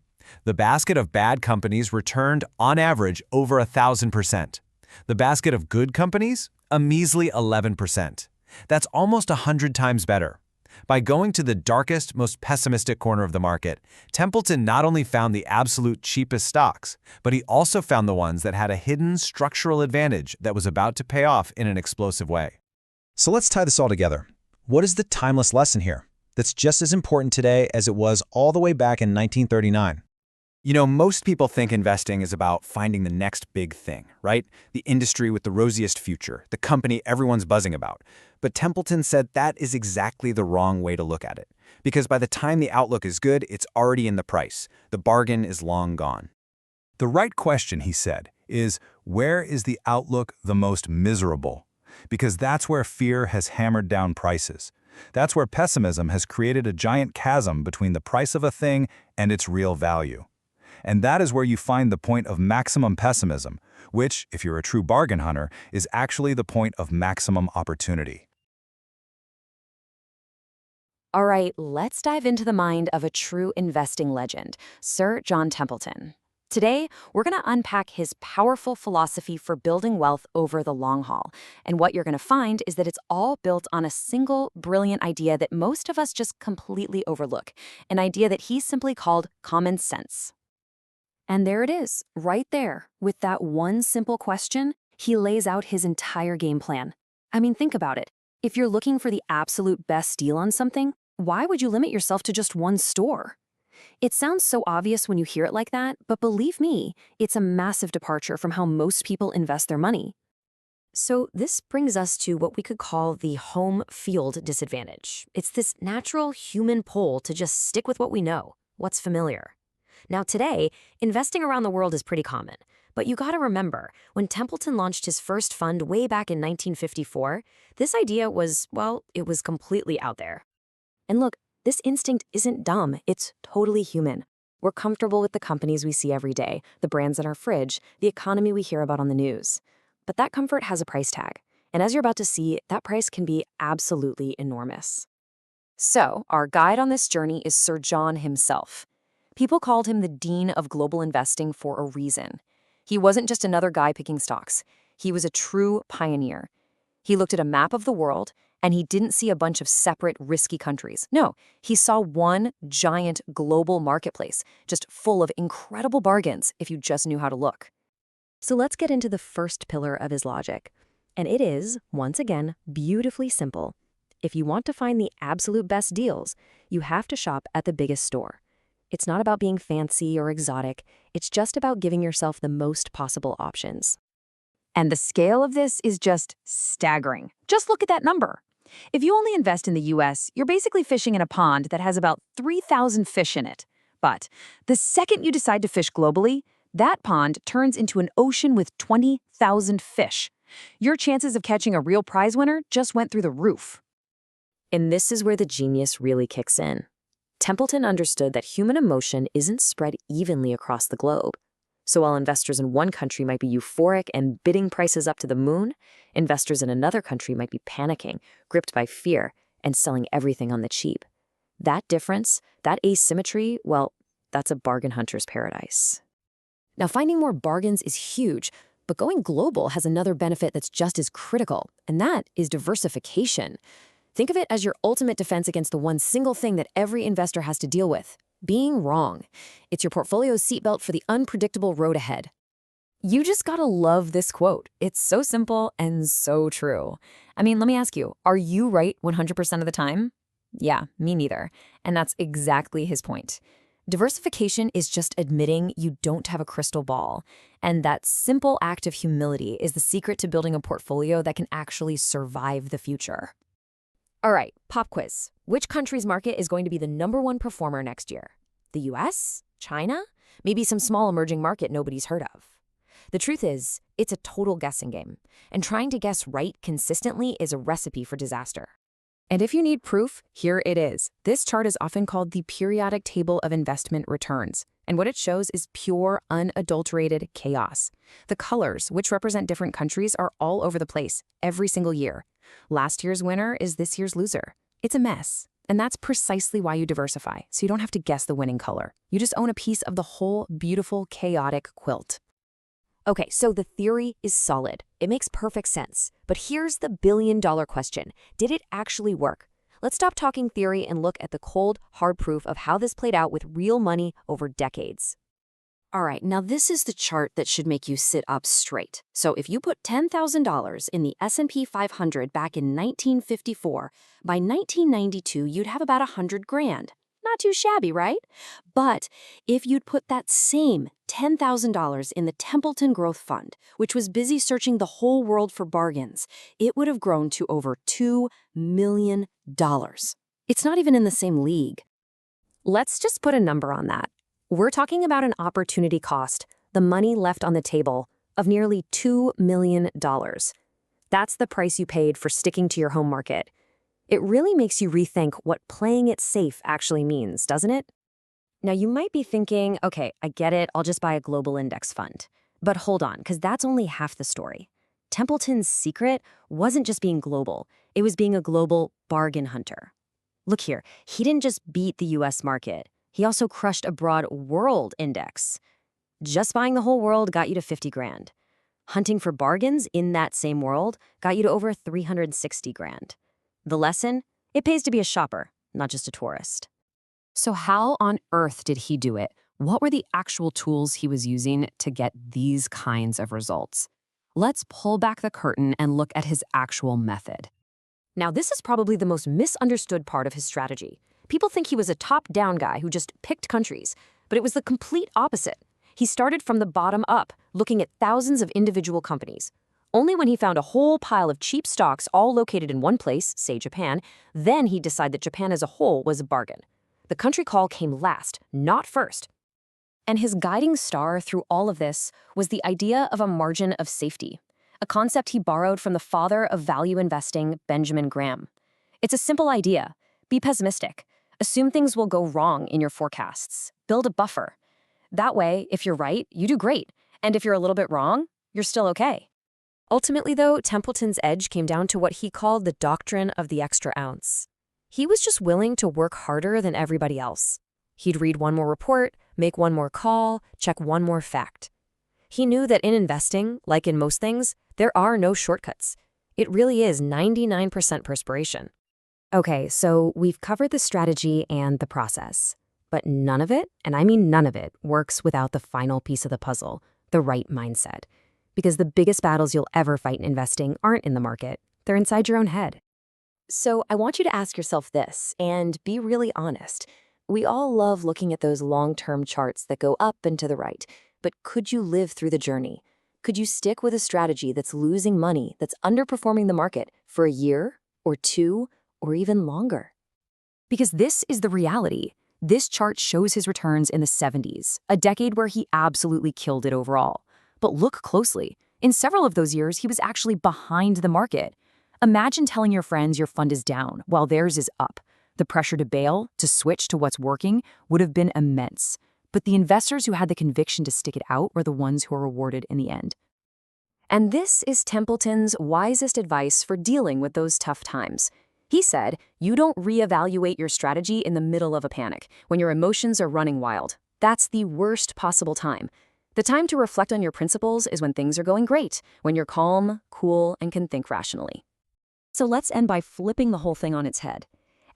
S8: The basket of bad companies returned, on average, over 1,000%. The basket of good companies? A measly 11%. That's almost 100 times better. By going to the darkest, most pessimistic corner of the market, Templeton not only found the absolute cheapest stocks, but he also found the ones that had a hidden structural advantage that was about to pay off in an explosive way.
S5: So let's tie this all together. What is the timeless lesson here that's just as important today as it was all the way back in 1939?
S7: You know, most people think investing is about finding the next big thing, right? The industry with the rosiest future, the company everyone's buzzing about. But Templeton said that is exactly the wrong way to look at it. Because by the time the outlook is good, it's already in the price. The bargain is long gone.
S6: The right question, he said, is where is the outlook the most miserable? Because that's where fear has hammered down prices. That's where pessimism has created a giant chasm between the price of a thing and its real value. And that is where you find the point of maximum pessimism, which, if you're a true bargain hunter, is actually the point of maximum opportunity.
S3: All right, let's dive into the mind of a true investing legend, Sir John Templeton. Today, we're going to unpack his powerful philosophy for building wealth over the long haul. And what you're going to find is that it's all built on a single brilliant idea that most of us just completely overlook, an idea that he simply called common sense. And there it is, right there. With that one simple question, he lays out his entire game plan. I mean, think about it. If you're looking for the absolute best deal on something, why would you limit yourself to just one store? It sounds so obvious when you hear it like that, but believe me, it's a massive departure from how most people invest their money. So this brings us to what we could call the home field disadvantage. It's this natural human pull to just stick with what we know, what's familiar. Now today, investing around the world is pretty common. But you gotta remember, when Templeton launched his first fund way back in 1954, this idea was, well, it was completely out there. And look, this instinct isn't dumb, it's totally human. We're comfortable with the companies we see every day, the brands in our fridge, the economy we hear about on the news. But that comfort has a price tag. And as you're about to see, that price can be absolutely enormous. So, our guide on this journey is Sir John himself. People called him the Dean of Global Investing for a reason. He wasn't just another guy picking stocks. He was a true pioneer. He looked at a map of the world, and he didn't see a bunch of separate, risky countries. No, he saw one giant global marketplace, just full of incredible bargains if you just knew how to look. So let's get into the first pillar of his logic. And it is, once again, beautifully simple. If you want to find the absolute best deals, you have to shop at the biggest store. It's not about being fancy or exotic. It's just about giving yourself the most possible options. And the scale of this is just staggering. Just look at that number. If you only invest in the US, you're basically fishing in a pond that has about 3,000 fish in it. But the second you decide to fish globally, that pond turns into an ocean with 20,000 fish. Your chances of catching a real prize winner just went through the roof. And this is where the genius really kicks in. Templeton understood that human emotion isn't spread evenly across the globe. So while investors in one country might be euphoric and bidding prices up to the moon, investors in another country might be panicking, gripped by fear, and selling everything on the cheap. That difference, that asymmetry, well, that's a bargain hunter's paradise. Now, finding more bargains is huge, but going global has another benefit that's just as critical, and that is diversification. Think of it as your ultimate defense against the one single thing that every investor has to deal with, being wrong. It's your portfolio's seatbelt for the unpredictable road ahead. You just gotta love this quote. It's so simple and so true. I mean, let me ask you, are you right 100% of the time? Yeah, me neither. And that's exactly his point. Diversification is just admitting you don't have a crystal ball. And that simple act of humility is the secret to building a portfolio that can actually survive the future. All right, pop quiz. Which country's market is going to be the #1 performer next year? The US? China? Maybe some small emerging market nobody's heard of. The truth is, it's a total guessing game, and trying to guess right consistently is a recipe for disaster. And if you need proof, here it is. This chart is often called the periodic table of investment returns, and what it shows is pure, unadulterated chaos. The colors, which represent different countries, are all over the place, every single year. Last year's winner is this year's loser. It's a mess. And that's precisely why you diversify, so you don't have to guess the winning color. You just own a piece of the whole beautiful, chaotic quilt.
S2: Okay, so the theory is solid. It makes perfect sense. But here's the billion-dollar question. Did it actually work? Let's stop talking theory and look at the cold, hard proof of how this played out with real money over decades. All right, now this is the chart that should make you sit up straight. So if you put $10,000 in the S&P 500 back in 1954, by 1992 you'd have about 100 grand. Not too shabby, right? But if you'd put that same $10,000 in the Templeton Growth Fund, which was busy searching the whole world for bargains, it would have grown to over $2 million. It's not even in the same league.
S4: Let's just put a number on that. We're talking about an opportunity cost, the money left on the table, of nearly $2 million. That's the price you paid for sticking to your home market. It really makes you rethink what playing it safe actually means, doesn't it? Now, you might be thinking, okay, I get it, I'll just buy a global index fund. But hold on, because that's only half the story. Templeton's secret wasn't just being global, it was being a global bargain hunter. Look here, he didn't just beat the US market. He also crushed a broad world index. Just buying the whole world got you to 50 grand. Hunting for bargains in that same world got you to over 360 grand. The lesson? It pays to be a shopper, not just a tourist. So how on earth did he do it? What were the actual tools he was using to get these kinds of results? Let's pull back the curtain and look at his actual method. Now, this is probably the most misunderstood part of his strategy. People think he was a top-down guy who just picked countries, but it was the complete opposite. He started from the bottom up, looking at thousands of individual companies. Only when he found a whole pile of cheap stocks all located in one place, say Japan, then he'd decide that Japan as a whole was a bargain. The country call came last, not first. And his guiding star through all of this was the idea of a margin of safety, a concept he borrowed from the father of value investing, Benjamin Graham. It's a simple idea. Be pessimistic. Assume things will go wrong in your forecasts. Build a buffer. That way, if you're right, you do great. And if you're a little bit wrong, you're still okay. Ultimately, though, Templeton's edge came down to what he called the doctrine of the extra ounce. He was just willing to work harder than everybody else. He'd read one more report, make one more call, check one more fact. He knew that in investing, like in most things, there are no shortcuts. It really is 99% perspiration. Okay, so we've covered the strategy and the process. But none of it, and I mean none of it, works without the final piece of the puzzle, the right mindset. Because the biggest battles you'll ever fight in investing aren't in the market. They're inside your own head. So I want you to ask yourself this, and be really honest. We all love looking at those long-term charts that go up and to the right. But could you live through the journey? Could you stick with a strategy that's losing money, that's underperforming the market for a year, or two, or even longer? Because this is the reality. This chart shows his returns in the 70s, a decade where he absolutely killed it overall. But look closely. In several of those years, he was actually behind the market. Imagine telling your friends your fund is down while theirs is up. The pressure to bail, to switch to what's working, would have been immense. But the investors who had the conviction to stick it out were the ones who were rewarded in the end. And this is Templeton's wisest advice for dealing with those tough times. He said, you don't reevaluate your strategy in the middle of a panic, when your emotions are running wild. That's the worst possible time. The time to reflect on your principles is when things are going great, when you're calm, cool, and can think rationally. So let's end by flipping the whole thing on its head.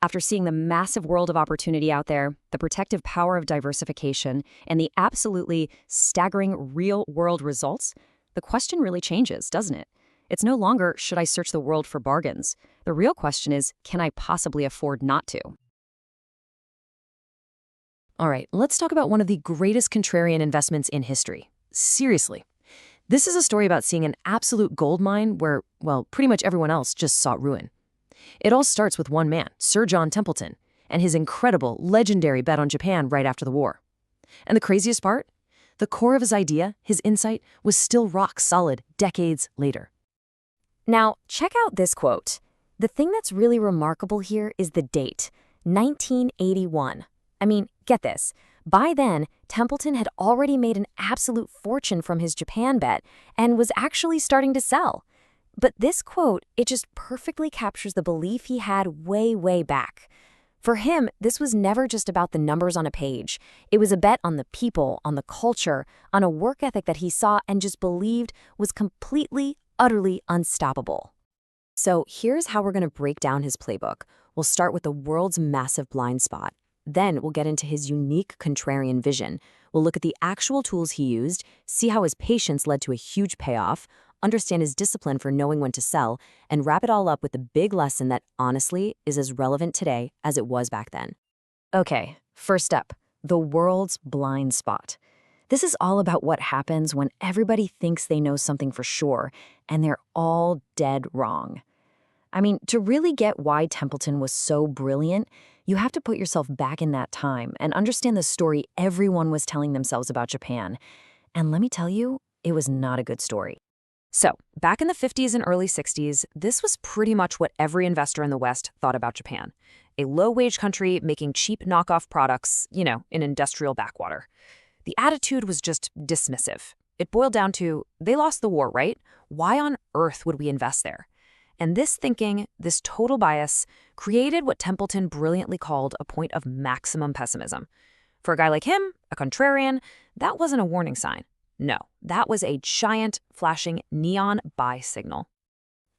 S4: After seeing the massive world of opportunity out there, the protective power of diversification, and the absolutely staggering real-world results, the question really changes, doesn't it?
S3: It's no longer, should I search the world for bargains? The real question is, can I possibly afford not to? All right, let's talk about one of the greatest contrarian investments in history. Seriously. This is a story about seeing an absolute gold mine where, well, pretty much everyone else just sought ruin. It all starts with one man, Sir John Templeton, and his incredible, legendary bet on Japan right after the war. And the craziest part? The core of his idea, his insight, was still rock solid decades later.
S2: Now, check out this quote. The thing that's really remarkable here is the date, 1981. I mean, get this. By then, Templeton had already made an absolute fortune from his Japan bet and was actually starting to sell. But this quote, it just perfectly captures the belief he had way, way back. For him, this was never just about the numbers on a page. It was a bet on the people, on the culture, on a work ethic that he saw and just believed was completely, utterly unstoppable.
S3: So here's how we're going to break down his playbook. We'll start with the world's massive blind spot. Then we'll get into his unique contrarian vision. We'll look at the actual tools he used, see how his patience led to a huge payoff, understand his discipline for knowing when to sell, and wrap it all up with the big lesson that, honestly, is as relevant today as it was back then. Okay, first up, the world's blind spot. This is all about what happens when everybody thinks they know something for sure, and they're all dead wrong. I mean, to really get why Templeton was so brilliant, you have to put yourself back in that time and understand the story everyone was telling themselves about Japan. And let me tell you, it was not a good story. So, back in the 50s and early 60s, this was pretty much what every investor in the West thought about Japan. A low-wage country making cheap knockoff products, in industrial backwater. The attitude was just dismissive. It boiled down to, they lost the war, right? Why on earth would we invest there? And this thinking, this total bias, created what Templeton brilliantly called a point of maximum pessimism. For a guy like him, a contrarian, that wasn't a warning sign. No, that was a giant, flashing neon buy signal.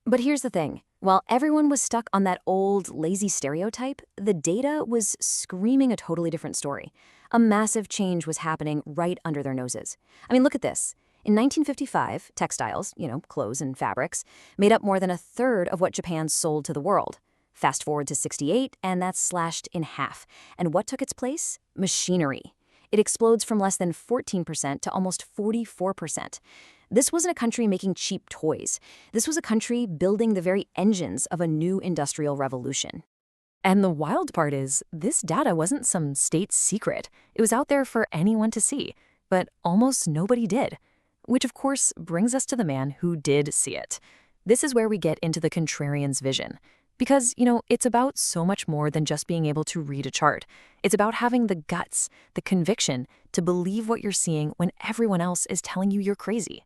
S3: But here's the thing. While everyone was stuck on that old, lazy stereotype, the data was screaming a totally different story. A massive change was happening right under their noses. I mean, look at this. In 1955, textiles, clothes and fabrics, made up more than a third of what Japan sold to the world. Fast forward to 68, and that's slashed in half. And what took its place? Machinery. It explodes from less than 14% to almost 44%. This wasn't a country making cheap toys. This was a country building the very engines of a new industrial revolution. And the wild part is, this data wasn't some state secret. It was out there for anyone to see. But almost nobody did. Which, of course, brings us to the man who did see it. This is where we get into the contrarian's vision. Because, it's about so much more than just being able to read a chart. It's about having the guts, the conviction, to believe what you're seeing when everyone else is telling you you're crazy.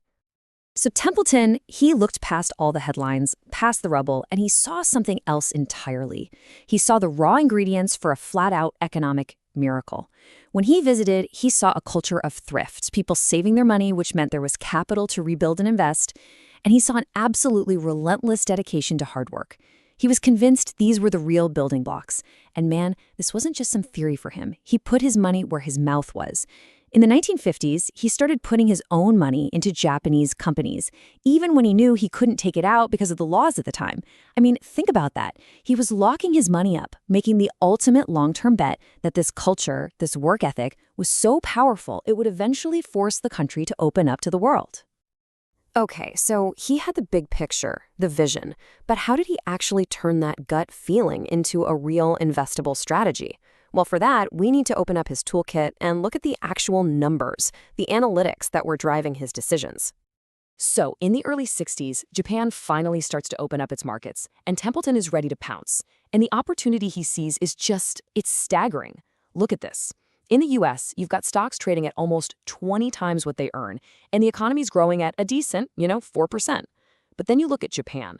S3: So Templeton, he looked past all the headlines, past the rubble, and he saw something else entirely. He saw the raw ingredients for a flat-out economic miracle. When he visited, he saw a culture of thrift, people saving their money, which meant there was capital to rebuild and invest, and he saw an absolutely relentless dedication to hard work. He was convinced these were the real building blocks. And man, this wasn't just some theory for him. He put his money where his mouth was. In the 1950s, he started putting his own money into Japanese companies, even when he knew he couldn't take it out because of the laws at the time. I mean, think about that. He was locking his money up, making the ultimate long-term bet that this culture, this work ethic, was so powerful it would eventually force the country to open up to the world. Okay, so he had the big picture, the vision, but how did he actually turn that gut feeling into a real investable strategy? Well, for that, we need to open up his toolkit and look at the actual numbers, the analytics that were driving his decisions. So, in the early 60s, Japan finally starts to open up its markets, and Templeton is ready to pounce. And the opportunity he sees is it's staggering. Look at this. In the US, you've got stocks trading at almost 20 times what they earn, and the economy's growing at a decent, 4%. But then you look at Japan.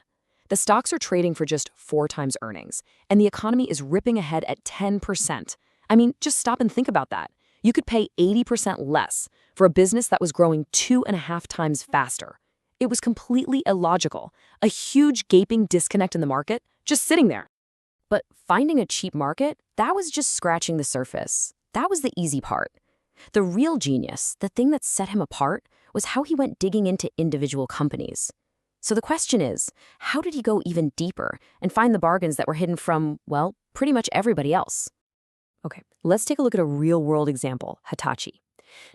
S3: The stocks are trading for just 4 times earnings, and the economy is ripping ahead at 10%. I mean, just stop and think about that. You could pay 80% less for a business that was growing 2.5 times faster. It was completely illogical, a huge gaping disconnect in the market, just sitting there. But finding a cheap market, that was just scratching the surface. That was the easy part. The real genius, the thing that set him apart, was how he went digging into individual companies. So the question is, how did he go even deeper and find the bargains that were hidden from, well, pretty much everybody else?
S4: Okay, let's take a look at a real-world example, Hitachi.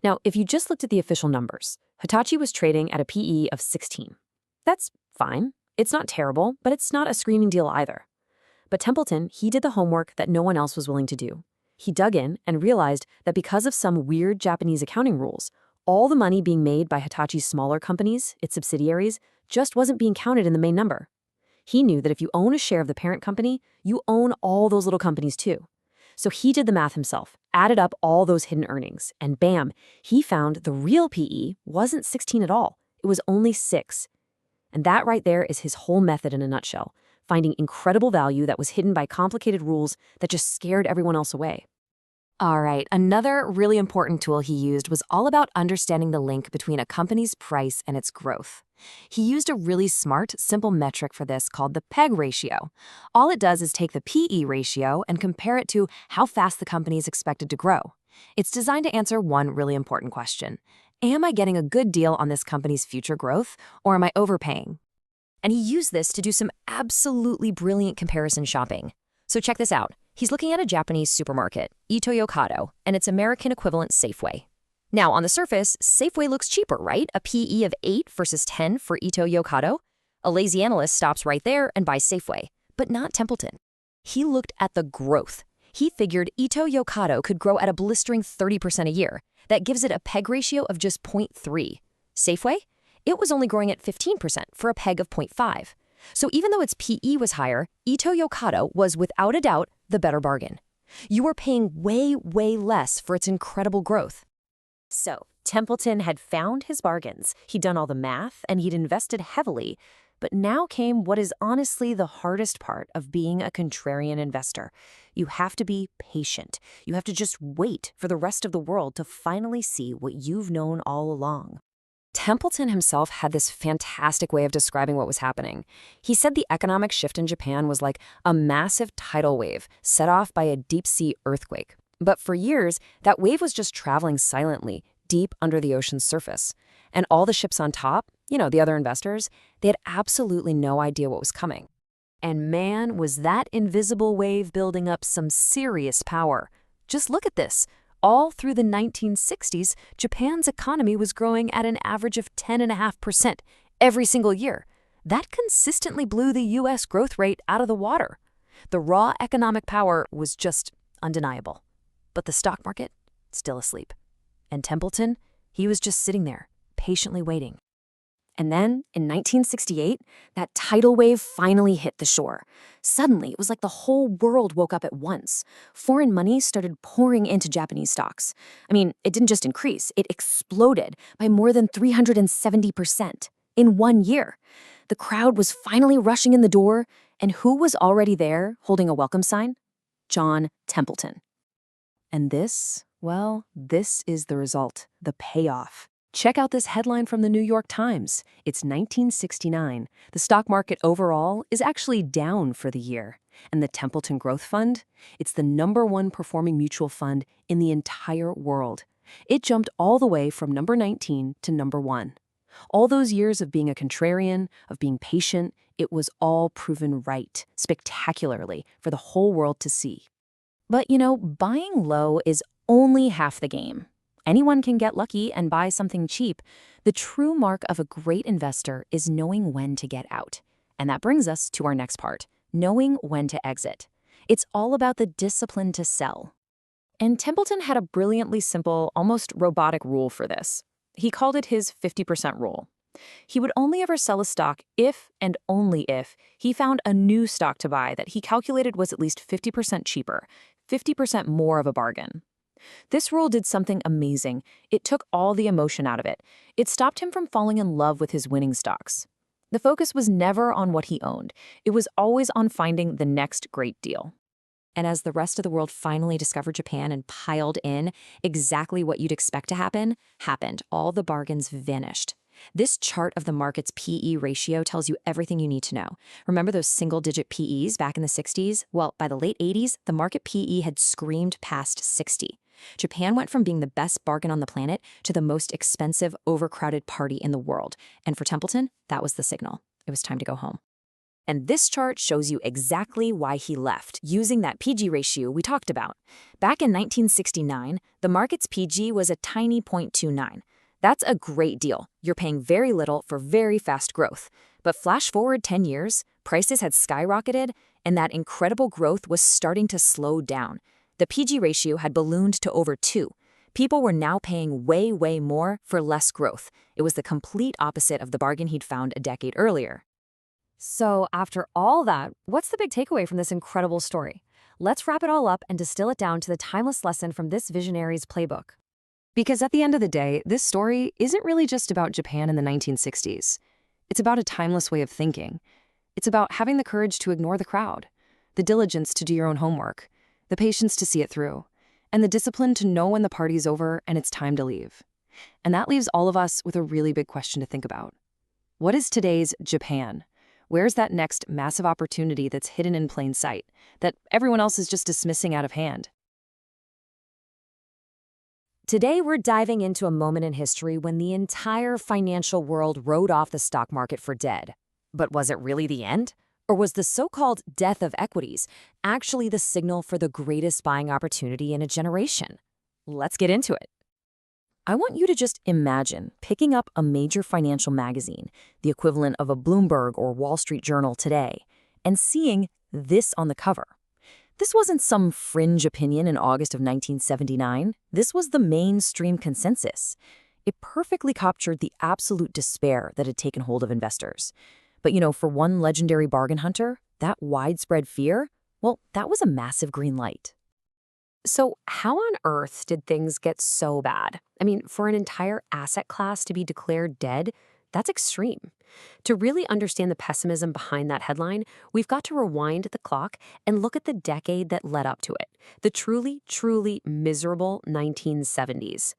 S4: Now, if you just looked at the official numbers, Hitachi was trading at a PE of 16. That's fine. It's not terrible, but it's not a screaming deal either. But Templeton, he did the homework that no one else was willing to do. He dug in and realized that because of some weird Japanese accounting rules, all the money being made by Hitachi's smaller companies, its subsidiaries, just wasn't being counted in the main number. He knew that if you own a share of the parent company, you own all those little companies too. So he did the math himself, added up all those hidden earnings, and bam, he found the real PE wasn't 16 at all. It was only 6. And that right there is his whole method in a nutshell, finding incredible value that was hidden by complicated rules that just scared everyone else away.
S3: All right, another really important tool he used was all about understanding the link between a company's price and its growth. He used a really smart, simple metric for this called the PEG ratio. All it does is take the PE ratio and compare it to how fast the company is expected to grow. It's designed to answer one really important question. Am I getting a good deal on this company's future growth, or am I overpaying? And he used this to do some absolutely brilliant comparison shopping. So check this out. He's looking at a Japanese supermarket, Ito-Yokado, and its American equivalent Safeway. Now, on the surface, Safeway looks cheaper, right? A PE of 8 versus 10 for Ito-Yokado. A lazy analyst stops right there and buys Safeway, but not Templeton. He looked at the growth. He figured Ito-Yokado could grow at a blistering 30% a year. That gives it a PEG ratio of just 0.3. Safeway? It was only growing at 15% for a PEG of 0.5. So even though its PE was higher, Ito-Yokado was without a doubt the better bargain. You were paying way, way less for its incredible growth.
S4: So, Templeton had found his bargains, he'd done all the math, and he'd invested heavily. But now came what is honestly the hardest part of being a contrarian investor. You have to be patient. You have to just wait for the rest of the world to finally see what you've known all along.
S3: Templeton himself had this fantastic way of describing what was happening. He said the economic shift in Japan was like a massive tidal wave set off by a deep-sea earthquake. But for years, that wave was just traveling silently, deep under the ocean's surface. And all the ships on top, the other investors, they had absolutely no idea what was coming.
S4: And man, was that invisible wave building up some serious power. Just look at this. All through the 1960s, Japan's economy was growing at an average of 10.5% every single year. That consistently blew the U.S. growth rate out of the water. The raw economic power was just undeniable. But the stock market, still asleep. And Templeton, he was just sitting there, patiently waiting.
S3: And then, in 1968, that tidal wave finally hit the shore. Suddenly, it was like the whole world woke up at once. Foreign money started pouring into Japanese stocks. I mean, it didn't just increase, it exploded by more than 370% in 1 year. The crowd was finally rushing in the door, and who was already there holding a welcome sign? John Templeton.
S4: And this, well, this is the result, the payoff. Check out this headline from the New York Times. It's 1969. The stock market overall is actually down for the year. And the Templeton Growth Fund? It's the #1 performing mutual fund in the entire world. It jumped all the way from number 19 to number 1. All those years of being a contrarian, of being patient, it was all proven right, spectacularly, for the whole world to see.
S3: But buying low is only half the game. Anyone can get lucky and buy something cheap. The true mark of a great investor is knowing when to get out. And that brings us to our next part, knowing when to exit. It's all about the discipline to sell. And Templeton had a brilliantly simple, almost robotic rule for this. He called it his 50% rule. He would only ever sell a stock if and only if he found a new stock to buy that he calculated was at least 50% cheaper, 50% more of a bargain. This rule did something amazing. It took all the emotion out of it. It stopped him from falling in love with his winning stocks. The focus was never on what he owned. It was always on finding the next great deal. And as the rest of the world finally discovered Japan and piled in, exactly what you'd expect to happen happened. All the bargains vanished. This chart of the market's PE ratio tells you everything you need to know. Remember those single-digit PEs back in the 60s? Well, by the late 80s, the market PE had screamed past 60. Japan went from being the best bargain on the planet to the most expensive, overcrowded party in the world. And for Templeton, that was the signal. it was time to go home. And this chart shows you exactly why he left, using that PG ratio we talked about. Back in 1969, the market's PG was a tiny 0.29. That's a great deal. You're paying very little for very fast growth. But flash forward 10 years, prices had skyrocketed, and that incredible growth was starting to slow down. The PG ratio had ballooned to over 2. People were now paying way, way more for less growth. It was the complete opposite of the bargain he'd found a decade earlier.
S2: So after all that, what's the big takeaway from this incredible story? Let's wrap it all up and distill it down to the timeless lesson from this visionary's playbook. Because at the end of the day, this story isn't really just about Japan in the 1960s. It's about a timeless way of thinking. It's about having the courage to ignore the crowd, the diligence to do your own homework, the patience to see it through, and the discipline to know when the party's over and it's time to leave. And that leaves all of us with a really big question to think about. What is today's Japan? Where's that next massive opportunity that's hidden in plain sight, that everyone else is just dismissing out of hand?
S3: Today, we're diving into a moment in history when the entire financial world wrote off the stock market for dead. But was it really the end? Or was the so-called death of equities actually the signal for the greatest buying opportunity in a generation? Let's get into it. I want you to just imagine picking up a major financial magazine, the equivalent of a Bloomberg or Wall Street Journal today, and seeing this on the cover. This wasn't some fringe opinion in August of 1979. This was the mainstream consensus. It perfectly captured the absolute despair that had taken hold of investors. But for one legendary bargain hunter, that widespread fear, well, that was a massive green light.
S2: So how on earth did things get so bad? I mean, for an entire asset class to be declared dead, that's extreme. To really understand the pessimism behind that headline, we've got to rewind the clock and look at the decade that led up to it, the truly, truly miserable 1970s.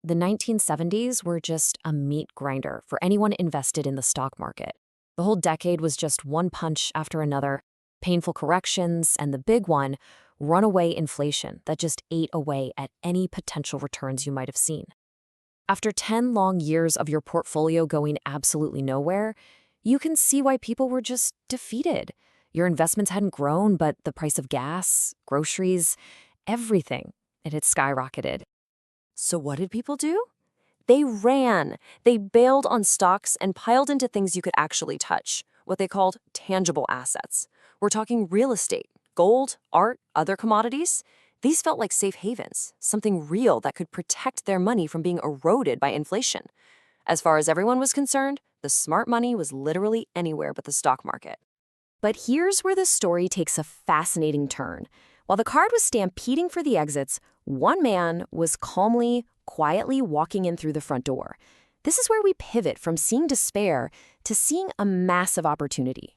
S2: The 1970s were just a meat grinder for anyone invested in the stock market. The whole decade was just one punch after another, painful corrections, and the big one, runaway inflation that just ate away at any potential returns you might have seen. After 10 long years of your portfolio going absolutely nowhere, you can see why people were just defeated. Your investments hadn't grown, but the price of gas, groceries, everything, it had skyrocketed. So what did people do? They ran. They bailed on stocks and piled into things you could actually touch, what they called tangible assets. We're talking real estate, gold, art, other commodities. These felt like safe havens, something real that could protect their money from being eroded by inflation. As far as everyone was concerned, the smart money was literally anywhere but the stock market. But here's where the story takes a fascinating turn. While the crowd was stampeding for the exits, one man was calmly, quietly walking in through the front door. This is where we pivot from seeing despair to seeing a massive opportunity.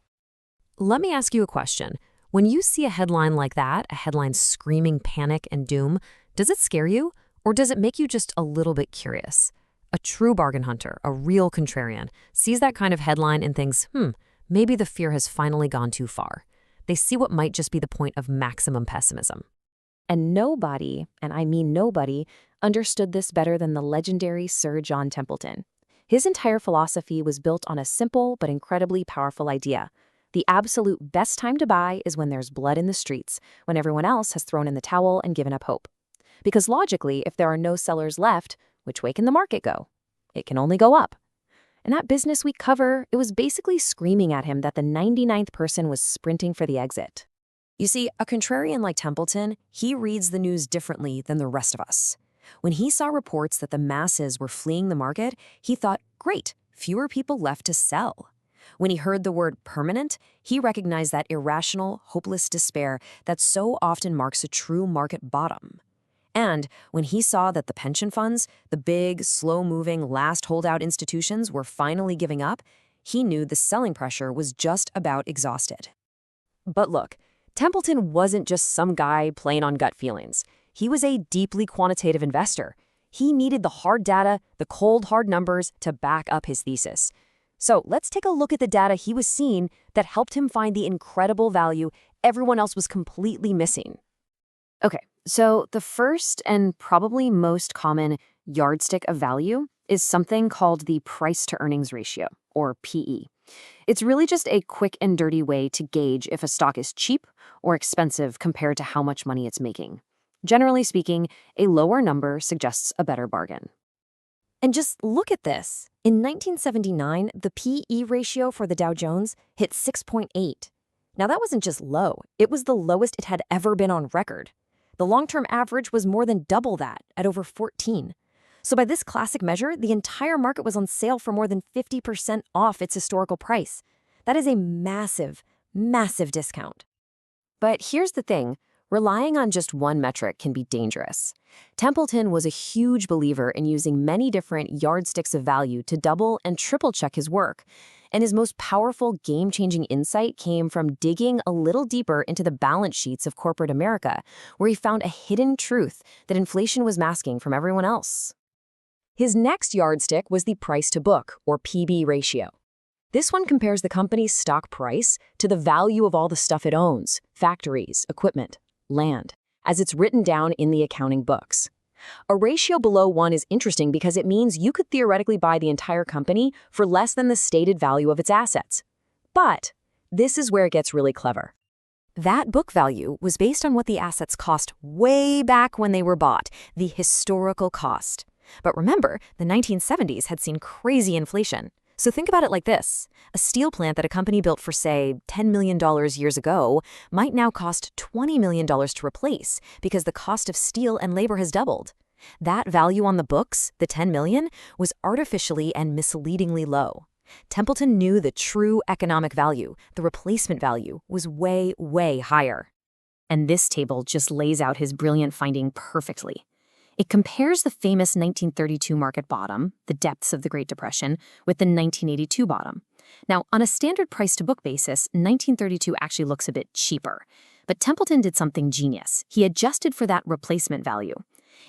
S2: Let me ask you a question. When you see a headline like that, a headline screaming panic and doom, does it scare you, or does it make you just a little bit curious? A true bargain hunter, a real contrarian, sees that kind of headline and thinks, maybe the fear has finally gone too far. They see what might just be the point of maximum pessimism. And nobody, and I mean nobody, understood this better than the legendary Sir John Templeton. His entire philosophy was built on a simple but incredibly powerful idea. The absolute best time to buy is when there's blood in the streets, when everyone else has thrown in the towel and given up hope. Because logically, if there are no sellers left, which way can the market go? It can only go up. In that business week cover, it was basically screaming at him that the 99th person was sprinting for the exit. You see, a contrarian like Templeton, he reads the news differently than the rest of us. When he saw reports that the masses were fleeing the market, he thought, great, fewer people left to sell. When he heard the word permanent, he recognized that irrational, hopeless despair that so often marks a true market bottom. And when he saw that the pension funds, the big, slow-moving, last holdout institutions were finally giving up, he knew the selling pressure was just about exhausted. But look, Templeton wasn't just some guy playing on gut feelings. He was a deeply quantitative investor. He needed the hard data, the cold, hard numbers to back up his thesis. So let's take a look at the data he was seeing that helped him find the incredible value everyone else was completely missing. Okay, so the first and probably most common yardstick of value is something called the price-to-earnings ratio, or PE.
S4: It's really just a quick and dirty way to gauge if a stock is cheap or expensive compared to how much money it's making. Generally speaking, a lower number suggests a better bargain. And just look at this. In 1979, the P/E ratio for the Dow Jones hit 6.8. Now that wasn't just low, it was the lowest it had ever been on record. The long-term average was more than double that, at over 14. So by this classic measure, the entire market was on sale for more than 50% off its historical price. That is a massive, massive discount. But here's the thing. Relying on just one metric can be dangerous. Templeton was a huge believer in using many different yardsticks of value to double and triple check his work. And his most powerful game-changing insight came from digging a little deeper into the balance sheets of corporate America, where he found a hidden truth that inflation was masking from everyone else. His next yardstick was the price-to-book, or PB ratio. This one compares the company's stock price to the value of all the stuff it owns, factories, equipment, land, as it's written down in the accounting books. A ratio below 1 is interesting because it means you could theoretically buy the entire company for less than the stated value of its assets. But this is where it gets really clever. That book value was based on what the assets cost way back when they were bought, the historical cost. But remember, the 1970s had seen crazy inflation. So think about it like this. A steel plant that a company built for, say, $10 million years ago might now cost $20 million to replace because the cost of steel and labor has doubled. That value on the books, the $10 million, was artificially and misleadingly low. Templeton knew the true economic value, the replacement value, was way, way higher. And this table just lays out his brilliant finding perfectly. It compares the famous 1932 market bottom, the depths of the Great Depression, with the 1982 bottom. Now, on a standard price-to-book basis, 1932 actually looks a bit cheaper. But Templeton did something genius. He adjusted for that replacement value.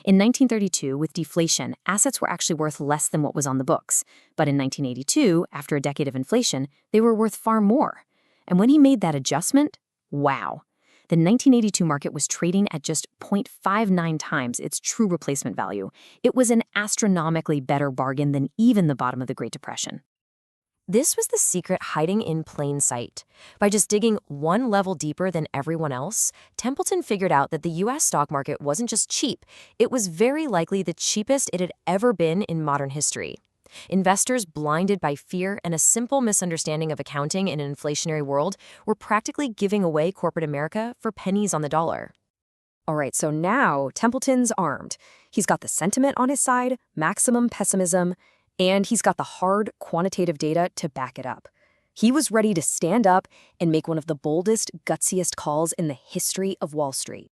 S4: In 1932, with deflation, assets were actually worth less than what was on the books. But in 1982, after a decade of inflation, they were worth far more. And when he made that adjustment, wow. The 1982 market was trading at just 0.59 times its true replacement value. It was an astronomically better bargain than even the bottom of the Great Depression. This was the secret hiding in plain sight. By just digging one level deeper than everyone else, Templeton figured out that the U.S. stock market wasn't just cheap, it was very likely the cheapest it had ever been in modern history. Investors, blinded by fear and a simple misunderstanding of accounting in an inflationary world, were practically giving away corporate America for pennies on the dollar. All right, so now Templeton's armed. He's got the sentiment on his side, maximum pessimism, and he's got the hard quantitative data to back it up. He was ready to stand up and make one of the boldest, gutsiest calls in the history of Wall Street.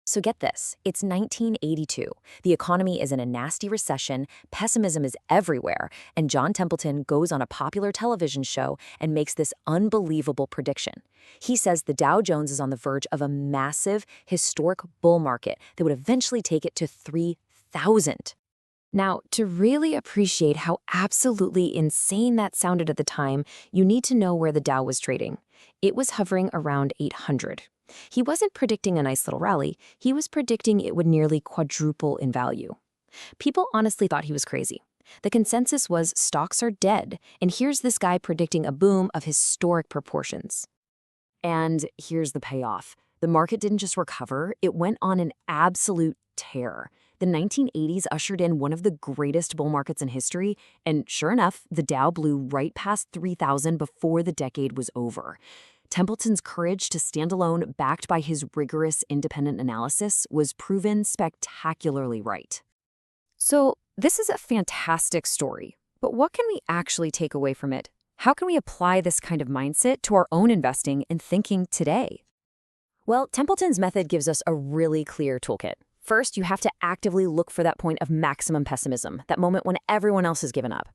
S4: So get this, it's 1982. The economy is in a nasty recession, pessimism is everywhere, and John Templeton goes on a popular television show and makes this unbelievable prediction. He says the Dow Jones is on the verge of a massive, historic bull market that would eventually take it to 3,000. Now, to really appreciate how absolutely insane that sounded at the time, you need to know where the Dow was trading. It was hovering around 800. He wasn't predicting a nice little rally, he was predicting it would nearly quadruple in value. People honestly thought he was crazy. The consensus was stocks are dead, and here's this guy predicting a boom of historic proportions. And here's the payoff. The market didn't just recover, it went on an absolute tear. The 1980s ushered in one of the greatest bull markets in history, and sure enough, the Dow blew right past 3,000 before the decade was over. Templeton's courage to stand alone, backed by his rigorous independent analysis, was proven spectacularly right. So, this is a fantastic story, but what can we actually take away from it? How can we apply this kind of mindset to our own investing and thinking today? Well, Templeton's method gives us a really clear toolkit. First, you have to actively look for that point of maximum pessimism, that moment when everyone else has given up.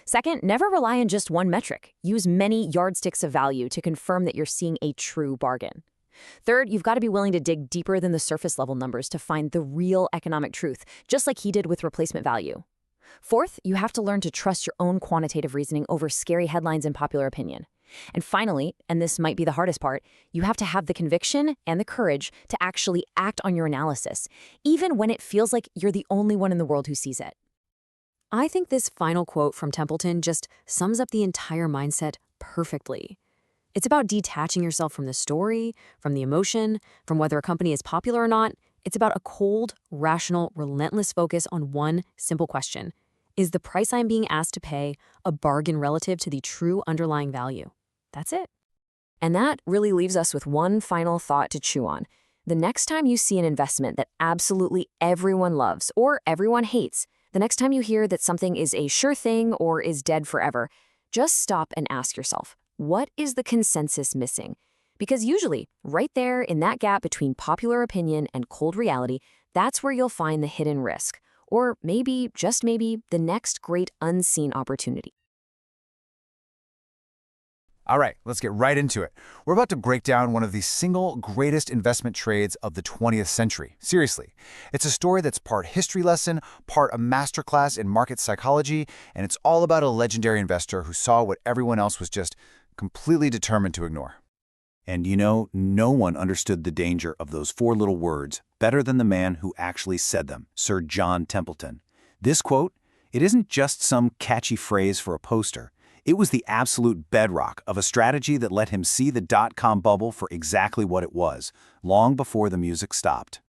S4: Second, never rely on just one metric. Use many yardsticks of value to confirm that you're seeing a true bargain. Third, you've got to be willing to dig deeper than the surface level numbers to find the real economic truth, just like he did with replacement value. Fourth, you have to learn to trust your own quantitative reasoning over scary headlines and popular opinion. And finally, and this might be the hardest part, you have to have the conviction and the courage to actually act on your analysis, even when it feels like you're the only one in the world who sees it. I think this final quote from Templeton just sums up the entire mindset
S2: perfectly. It's about detaching yourself from the story, from the emotion, from whether a company is popular or not. It's about a cold, rational, relentless focus on one simple question. Is the price I'm being asked to pay a bargain relative to the true underlying value? That's it.
S3: And that really leaves us with one final thought to chew on. The next time you see an investment that absolutely everyone loves or everyone hates, the next time you hear that something is a sure thing or is dead forever, just stop and ask yourself, what is the consensus missing? Because usually, right there in that gap between popular opinion and cold reality, that's where you'll find the hidden risk. Or maybe, just maybe, the next great unseen opportunity.
S6: All right, let's get right into it. We're about to break down one of the single greatest investment trades of the 20th century. Seriously. It's a story that's part history lesson, part a masterclass in market psychology, and it's all about a legendary investor who saw what everyone else was just completely determined to ignore. And you know, no one understood the danger of those four little words better than the man who actually said them, Sir John Templeton. This quote, it isn't just some catchy phrase for a poster. It was the absolute bedrock of a strategy that let him see the dot-com bubble for exactly what it was, long before the music stopped.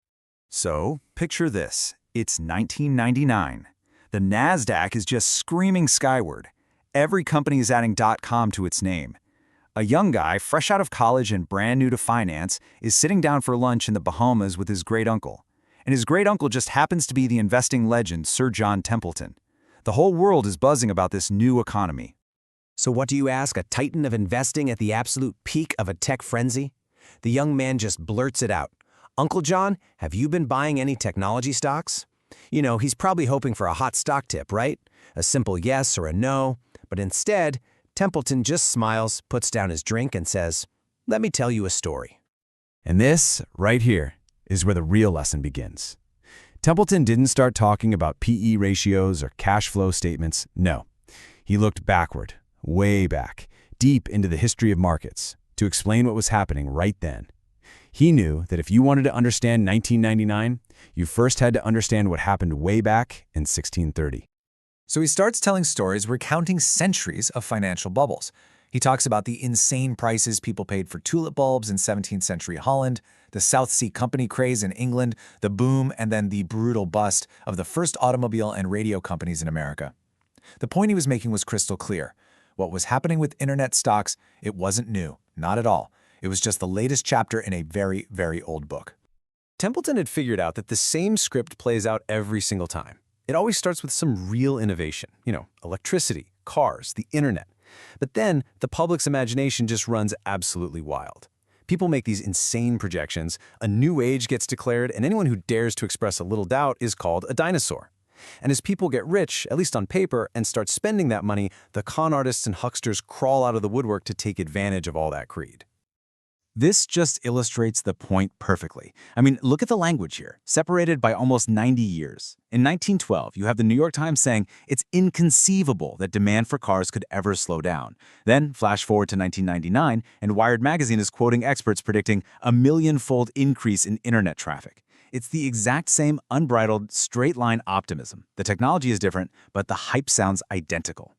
S7: So, picture this. It's 1999. The NASDAQ is just screaming skyward. Every company is adding .com to its name. A young guy, fresh out of college and brand new to finance, is sitting down for lunch in the Bahamas with his great-uncle. And his great-uncle just happens to be the investing legend, Sir John Templeton. The whole world is buzzing about this new economy.
S5: So what do you ask a titan of investing at the absolute peak of a tech frenzy? The young man just blurts it out. Uncle John, have you been buying any technology stocks? You know, he's probably hoping for a hot stock tip, right? A simple yes or a no. But instead, Templeton just smiles, puts down his drink, and says, "Let me tell you a story."
S8: And this, right here, is where the real lesson begins. Templeton didn't start talking about PE ratios or cash flow statements. No. He looked backward, way back, deep into the history of markets, to explain what was happening right then. He knew that if you wanted to understand 1999, you first had to understand what happened way back in 1630.
S9: So he starts telling stories recounting centuries of financial bubbles. He talks about the insane prices people paid for tulip bulbs in 17th century Holland, the South Sea Company craze in England, the boom and then the brutal bust of the first automobile and radio companies in America. The point he was making was crystal clear. What was happening with internet stocks, it wasn't new, not at all. It was just the latest chapter in a very, very old book.
S8: Templeton had figured out that the same script plays out every single time. It always starts with some real innovation, electricity, cars, the internet. But then the public's imagination just runs absolutely wild. People make these insane projections, a new age gets declared, and anyone who dares to express a little doubt is called a dinosaur. And as people get rich, at least on paper, and start spending that money, the con artists and hucksters crawl out of the woodwork to take advantage of all that greed.
S7: This just illustrates the point perfectly. I mean, look at the language here, separated by almost 90 years. In 1912, you have the New York Times saying it's inconceivable that demand for cars could ever slow down. Then, flash forward to 1999, and Wired magazine is quoting experts predicting a million-fold increase in internet traffic. It's the exact same unbridled, straight-line optimism. The technology is different, but the hype sounds identical.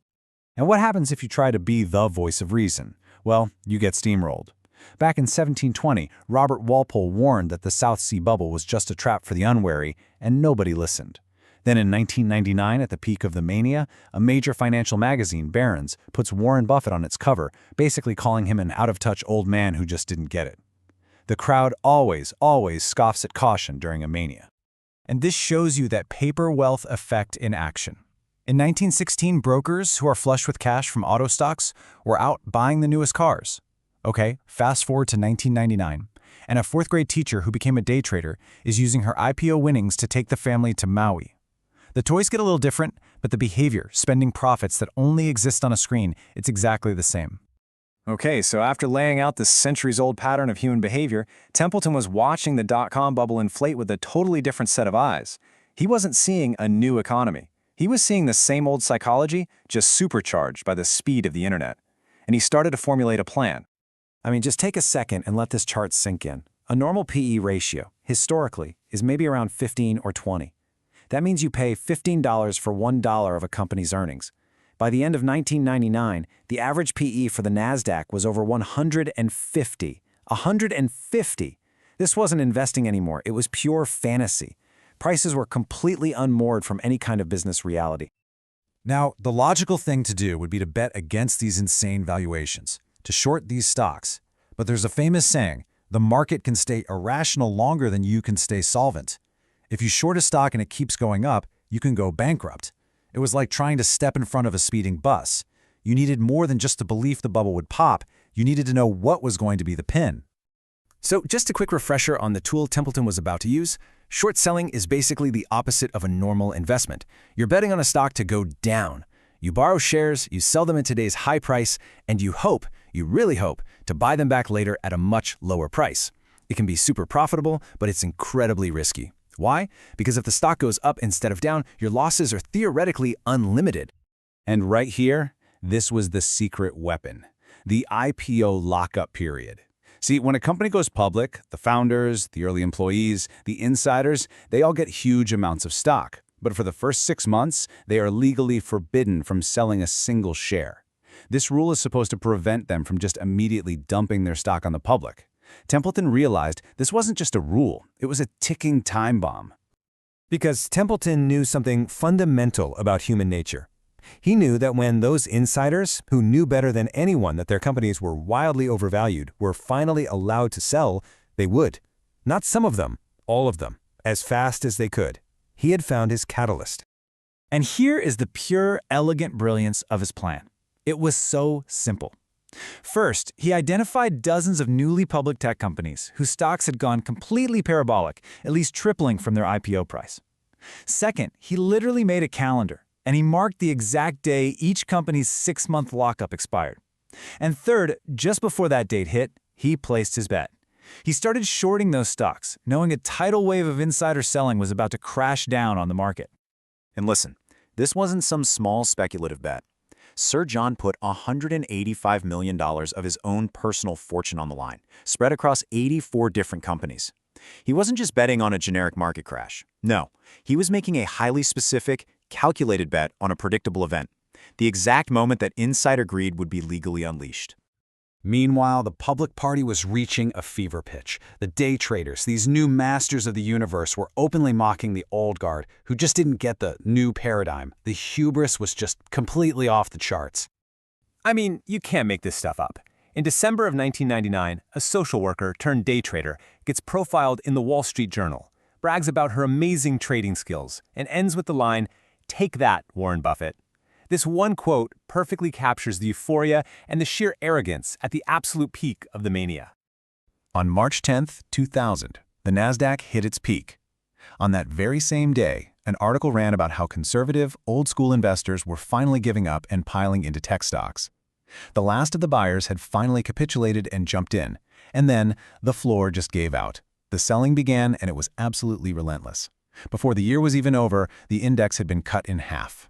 S5: And what happens if you try to be the voice of reason? Well, you get steamrolled. Back in 1720, Robert Walpole warned that the South Sea bubble was just a trap for the unwary, and nobody listened. Then in 1999, at the peak of the mania, a major financial magazine, Barron's, puts Warren Buffett on its cover, basically calling him an out-of-touch old man who just didn't get it. The crowd always scoffs at caution during a mania. And this shows you that paper wealth effect in action. In 1916, brokers who are flush with cash from auto stocks were out buying the newest cars. Okay, fast forward to 1999, and a fourth-grade teacher who became a day trader is using her IPO winnings to take the family to Maui. The toys get a little different, but the behavior, spending profits that only exist on a screen, it's exactly the same. Okay, so after laying out this centuries-old pattern of human behavior, Templeton was watching the dot-com bubble inflate with a totally different set of eyes. He wasn't seeing a new economy. He was seeing the same old psychology, just supercharged by the speed of the internet. And he started to formulate a plan. I mean, just take a second and let this chart sink in. A normal PE ratio, historically, is maybe around 15 or 20. That means you pay $15 for $1 of a company's earnings. By the end of 1999, the average PE for the NASDAQ was over 150. 150! This wasn't investing anymore, it was pure fantasy. Prices were completely unmoored from any kind of business reality.
S7: Now, the logical thing to do would be to bet against these insane valuations, to short these stocks. But there's a famous saying, the market can stay irrational longer than you can stay solvent. If you short a stock and it keeps going up, you can go bankrupt. It was like trying to step in front of a speeding bus. You needed more than just the belief the bubble would pop. You needed to know what was going to be the pin.
S5: So just a quick refresher on the tool Templeton was about to use. Short selling is basically the opposite of a normal investment. You're betting on a stock to go down. You borrow shares, you sell them at today's high price, and you really hope, to buy them back later at a much lower price. It can be super profitable, but it's incredibly risky. Why? Because if the stock goes up instead of down, your losses are theoretically unlimited.
S6: And right here, this was the secret weapon, the IPO lockup period. See, when a company goes public, the founders, the early employees, the insiders, they all get huge amounts of stock. But for the first 6 months, they are legally forbidden from selling a single share. This rule is supposed to prevent them from just immediately dumping their stock on the public. Templeton realized this wasn't just a rule, it was a ticking time bomb.
S5: Because Templeton knew something fundamental about human nature. He knew that when those insiders, who knew better than anyone that their companies were wildly overvalued, were finally allowed to sell, they would. Not some of them, all of them, as fast as they could. He had found his catalyst.
S9: And here is the pure, elegant brilliance of his plan. It was so simple. First, he identified dozens of newly public tech companies whose stocks had gone completely parabolic, at least tripling from their IPO price. Second, he literally made a calendar, and he marked the exact day each company's 6-month lockup expired. And third, just before that date hit, he placed his bet. He started shorting those stocks, knowing a tidal wave of insider selling was about to crash down on the market.
S7: And listen, this wasn't some small speculative bet. Sir John put $185 million of his own personal fortune on the line, spread across 84 different companies. He wasn't just betting on a generic market crash. No, he was making a highly specific, calculated bet on a predictable event, the exact moment that insider greed would be legally unleashed.
S5: Meanwhile, the public party was reaching a fever pitch. The day traders, these new masters of the universe, were openly mocking the old guard, who just didn't get the new paradigm. The hubris was just completely off the charts.
S10: I mean, you can't make this stuff up. In December of 1999, a social worker turned day trader gets profiled in the Wall Street Journal, brags about her amazing trading skills, and ends with the line, "Take that, Warren Buffett." This one quote perfectly captures the euphoria and the sheer arrogance at the absolute peak of the mania.
S6: On March 10, 2000, the NASDAQ hit its peak. On that very same day, an article ran about how conservative, old-school investors were finally giving up and piling into tech stocks. The last of the buyers had finally capitulated and jumped in, and then the floor just gave out. The selling began, and it was absolutely relentless. Before the year was even over, the index had been cut in half.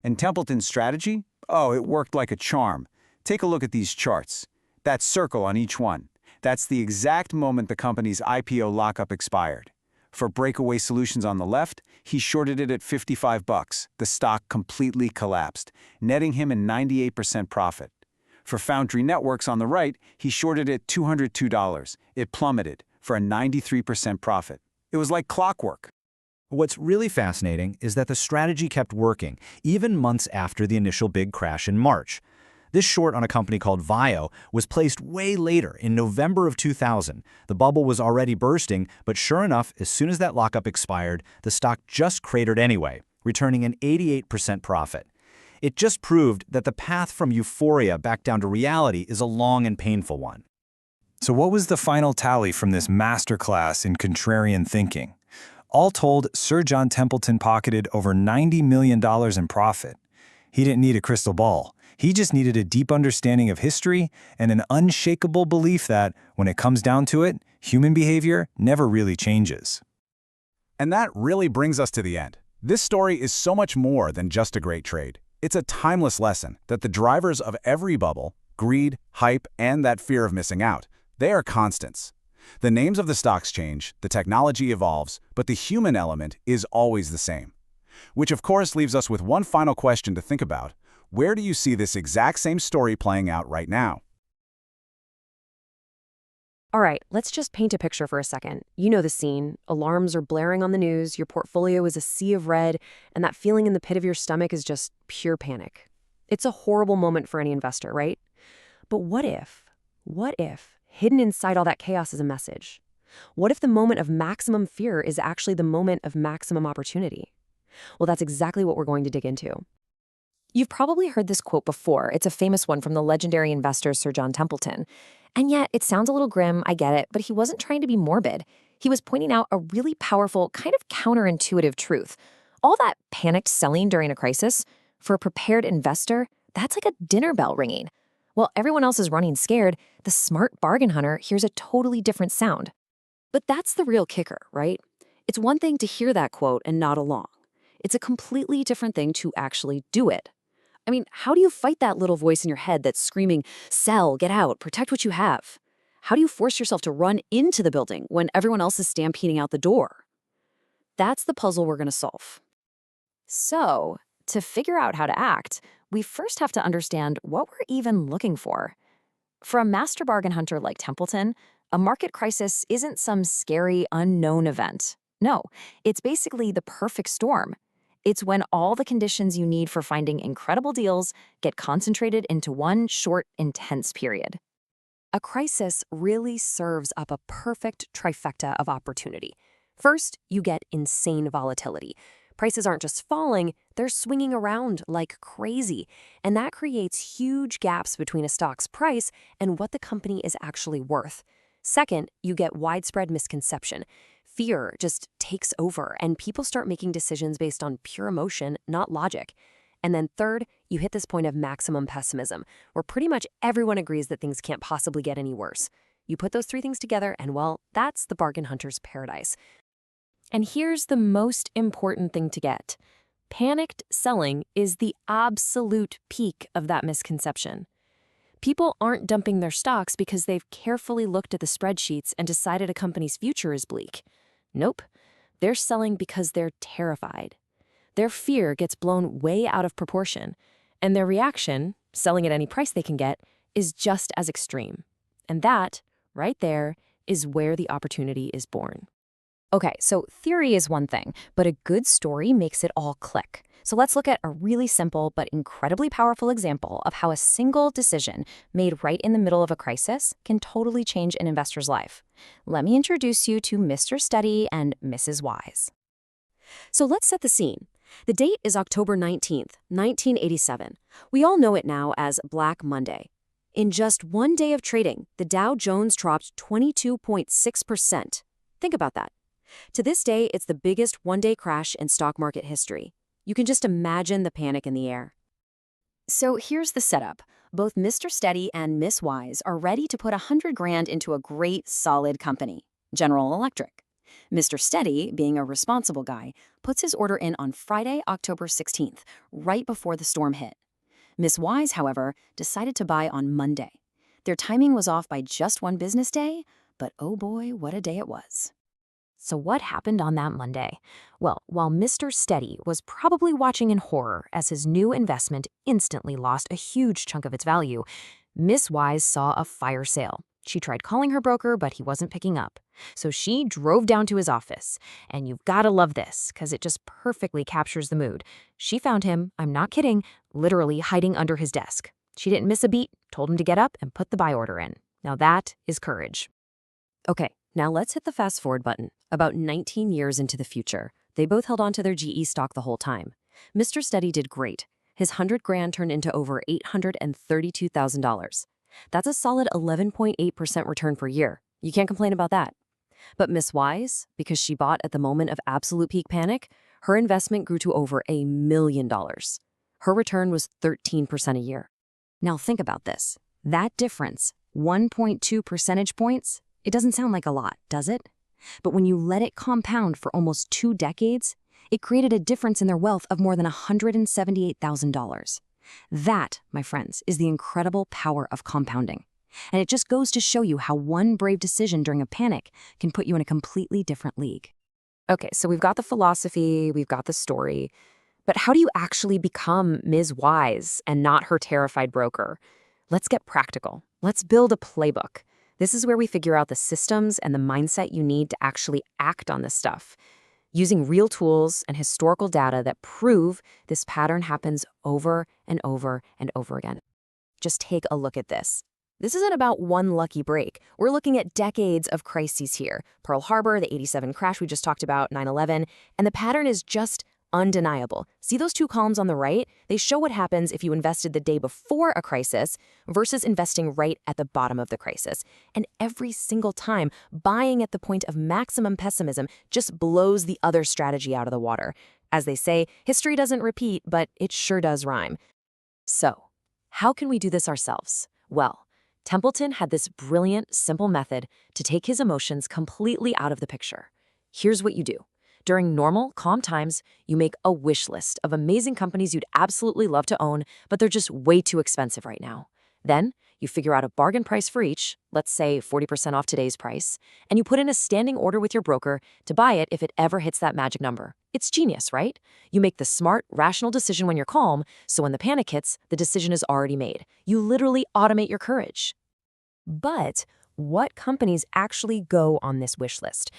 S11: And Templeton's strategy? Oh, it worked like a charm. Take a look at these charts. That circle on each one. That's the exact moment the company's IPO lockup expired. For Breakaway Solutions on the left, he shorted it at $55. The stock completely collapsed, netting him a 98% profit. For Foundry Networks on the right, he shorted it at $202. It plummeted for a 93% profit. It was like clockwork.
S7: What's really fascinating is that the strategy kept working, even months after the initial big crash in March. This short on a company called Vio was placed way later, in November of 2000. The bubble was already bursting, but sure enough, as soon as that lockup expired, the stock just cratered anyway, returning an 88% profit. It just proved that the path from euphoria back down to reality is a long and painful one.
S9: So what was the final tally from this masterclass in contrarian thinking? All told, Sir John Templeton pocketed over $90 million in profit. He didn't need a crystal ball. He just needed a deep understanding of history and an unshakable belief that, when it comes down to it, human behavior never really changes.
S6: And that really brings us to the end. This story is so much more than just a great trade. It's a timeless lesson that the drivers of every bubble, greed, hype, and that fear of missing out, they are constants. The names of the stocks change, the technology evolves, but the human element is always the same. Which of course leaves us with one final question to think about.
S11: Where do you see this exact same story playing out right now?
S4: All right, let's just paint a picture for a second. You know the scene. Alarms are blaring on the news, your portfolio is a sea of red, and that feeling in the pit of your stomach is just pure panic. It's a horrible moment for any investor, right? But what if, hidden inside all that chaos is a message? What if the moment of maximum fear is actually the moment of maximum opportunity? Well, that's exactly what we're going to dig into. You've probably heard this quote before. It's a famous one from the legendary investor Sir John Templeton. And yet, it sounds a little grim, I get it, but he wasn't trying to be morbid. He was pointing out a really powerful, kind of counterintuitive truth. All that panicked selling during a crisis, for a prepared investor, that's like a dinner bell ringing. While everyone else is running scared, the smart bargain hunter hears a totally different sound. But that's the real kicker, right? It's one thing to hear that quote and nod along. It's a completely different thing to actually do it. I mean, how do you fight that little voice in your head that's screaming, sell, get out, protect what you have? How do you force yourself to run into the building when everyone else is stampeding out the door? That's the puzzle we're going to solve. So, to figure out how to act, we first have to understand what we're even looking for. For a master bargain hunter like Templeton, a market crisis isn't some scary, unknown event. No, it's basically the perfect storm. It's when all the conditions you need for finding incredible deals get concentrated into one short, intense period. A crisis really serves up a perfect trifecta of opportunity. First, you get insane volatility. Prices aren't just falling, they're swinging around like crazy. And that creates huge gaps between a stock's price and what the company is actually worth. Second, you get widespread misconception. Fear just takes over, and people start making decisions based on pure emotion, not logic. And then third, you hit this point of maximum pessimism, where pretty much everyone agrees that things can't possibly get any worse. You put those three things together, and well, that's the bargain hunter's paradise. And here's the most important thing to get. Panicked selling is the absolute peak of that misconception. People aren't dumping their stocks because they've carefully looked at the spreadsheets and decided a company's future is bleak. Nope. They're selling because they're terrified. Their fear gets blown way out of proportion, and their reaction, selling at any price they can get, is just as extreme. And that, right there, is where the opportunity is born.
S3: Okay, so theory is one thing, but a good story makes it all click. So let's look at a really simple but incredibly powerful example of how a single decision made right in the middle of a crisis can totally change an investor's life. Let me introduce you to Mr. Steady and Mrs. Wise.
S4: So let's set the scene. The date is October 19th, 1987. We all know it now as Black Monday. In just one day of trading, the Dow Jones dropped 22.6%. Think about that. To this day, it's the biggest one-day crash in stock market history. You can just imagine the panic in the air.
S3: So here's the setup. Both Mr. Steady and Miss Wise are ready to put $100,000 into a great, solid company, General Electric. Mr. Steady, being a responsible guy, puts his order in on Friday, October 16th, right before the storm hit. Miss Wise, however, decided to buy on Monday. Their timing was off by just one business day, but oh boy, what a day it was.
S4: So what happened on that Monday? Well, while Mr. Steady was probably watching in horror as his new investment instantly lost a huge chunk of its value, Miss Wise saw a fire sale. She tried calling her broker, but he wasn't picking up. So she drove down to his office. And you've got to love this, because it just perfectly captures the mood. She found him, I'm not kidding, literally hiding under his desk. She didn't miss a beat, told him to get up and put the buy order in. Now that is courage. Okay, now let's hit the fast forward button. About 19 years into the future, they both held on to their GE stock the whole time. Mr. Steady did great. His $100,000 turned into over $832,000. That's a solid 11.8% return per year. You can't complain about that. But Miss Wise, because she bought at the moment of absolute peak panic, her investment grew to over $1 million. Her return was 13% a year. Now think about this. That difference, 1.2 percentage points, it doesn't sound like a lot, does it? But when you let it compound for almost 2 decades, it created a difference in their wealth of more than $178,000. That, my friends, is the incredible power of compounding. And it just goes to show you how one brave decision during a panic can put you in a completely different league. Okay, so we've got the philosophy, we've got the story, But how do you actually become Ms. Wise and not her terrified broker? Let's get practical. Let's build a playbook. This is where we figure out the systems and the mindset you need to actually act on this stuff, using real tools and historical data that prove this pattern happens over and over and over again. Just take a look at this. This isn't about one lucky break. We're looking at decades of crises here. Pearl Harbor, the '87 crash we just talked about, 9/11, and the pattern is just undeniable. See those two columns on the right? They show what happens if you invested the day before a crisis versus investing right at the bottom of the crisis. And every single time, buying at the point of maximum pessimism just blows the other strategy out of the water. As they say, history doesn't repeat, but it sure does rhyme. So, how can we do this ourselves? Well, Templeton had this brilliant, simple method to take his emotions completely out of the picture. Here's what you do. During normal, calm times, you make a wish list of amazing companies you'd absolutely love to own, but they're just way too expensive right now. Then, you figure out a bargain price for each, let's say 40% off today's price, and you put in a standing order with your broker to buy it if it ever hits that magic number. It's genius, right? You make the smart, rational decision when you're calm, so when the panic hits, the decision is already made. You literally automate your courage. But what companies actually go on this wish list?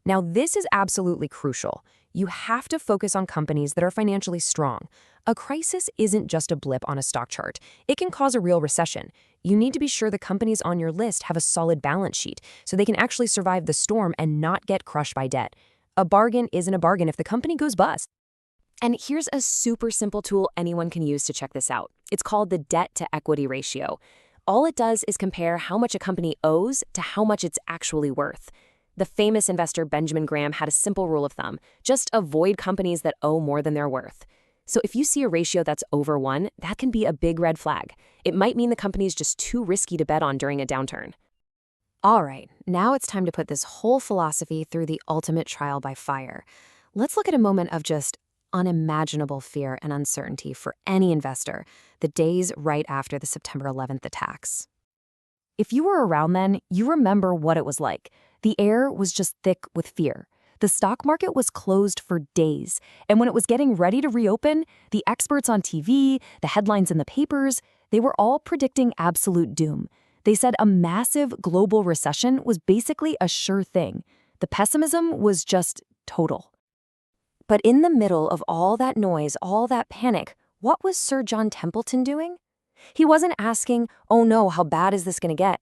S4: Now, this is absolutely crucial. You have to focus on companies that are financially strong. A crisis isn't just a blip on a stock chart. It can cause a real recession. You need to be sure the companies on your list have a solid balance sheet so they can actually survive the storm and not get crushed by debt. A bargain isn't a bargain if the company goes bust. And here's a super simple tool anyone can use to check this out. It's called the debt-to-equity ratio. All it does is compare how much a company owes to how much it's actually worth. The famous investor Benjamin Graham had a simple rule of thumb: just avoid companies that owe more than they're worth. So if you see a ratio that's over 1, that can be a big red flag. It might mean the company is just too risky to bet on during a downturn. All right, now it's time to put this whole philosophy through the ultimate trial by fire. Let's look at a moment of just unimaginable fear and uncertainty for any investor, the days right after the September 11th attacks. If you were around then, you remember what it was like. The air was just thick with fear. The stock market was closed for days, and when it was getting ready to reopen, the experts on TV, the headlines in the papers, they were all predicting absolute doom. They said a massive global recession was basically a sure thing. The pessimism was just total. But in the middle of all that noise, all that panic, what was Sir John Templeton doing? He wasn't asking, oh no, how bad is this going to get?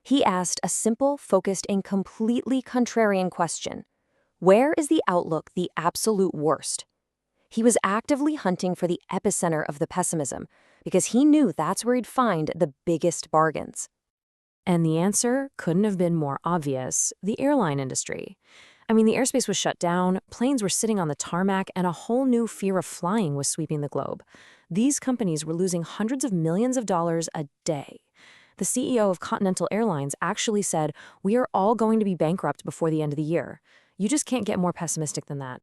S4: He asked a simple, focused, and completely contrarian question. Where is the outlook the absolute worst? He was actively hunting for the epicenter of the pessimism because he knew that's where he'd find the biggest bargains. And the answer couldn't have been more obvious: the airline industry. I mean, the airspace was shut down, planes were sitting on the tarmac, and a whole new fear of flying was sweeping the globe. These companies were losing hundreds of millions of dollars a day. The CEO of Continental Airlines actually said, "We are all going to be bankrupt before the end of the year." You just can't get more pessimistic than that.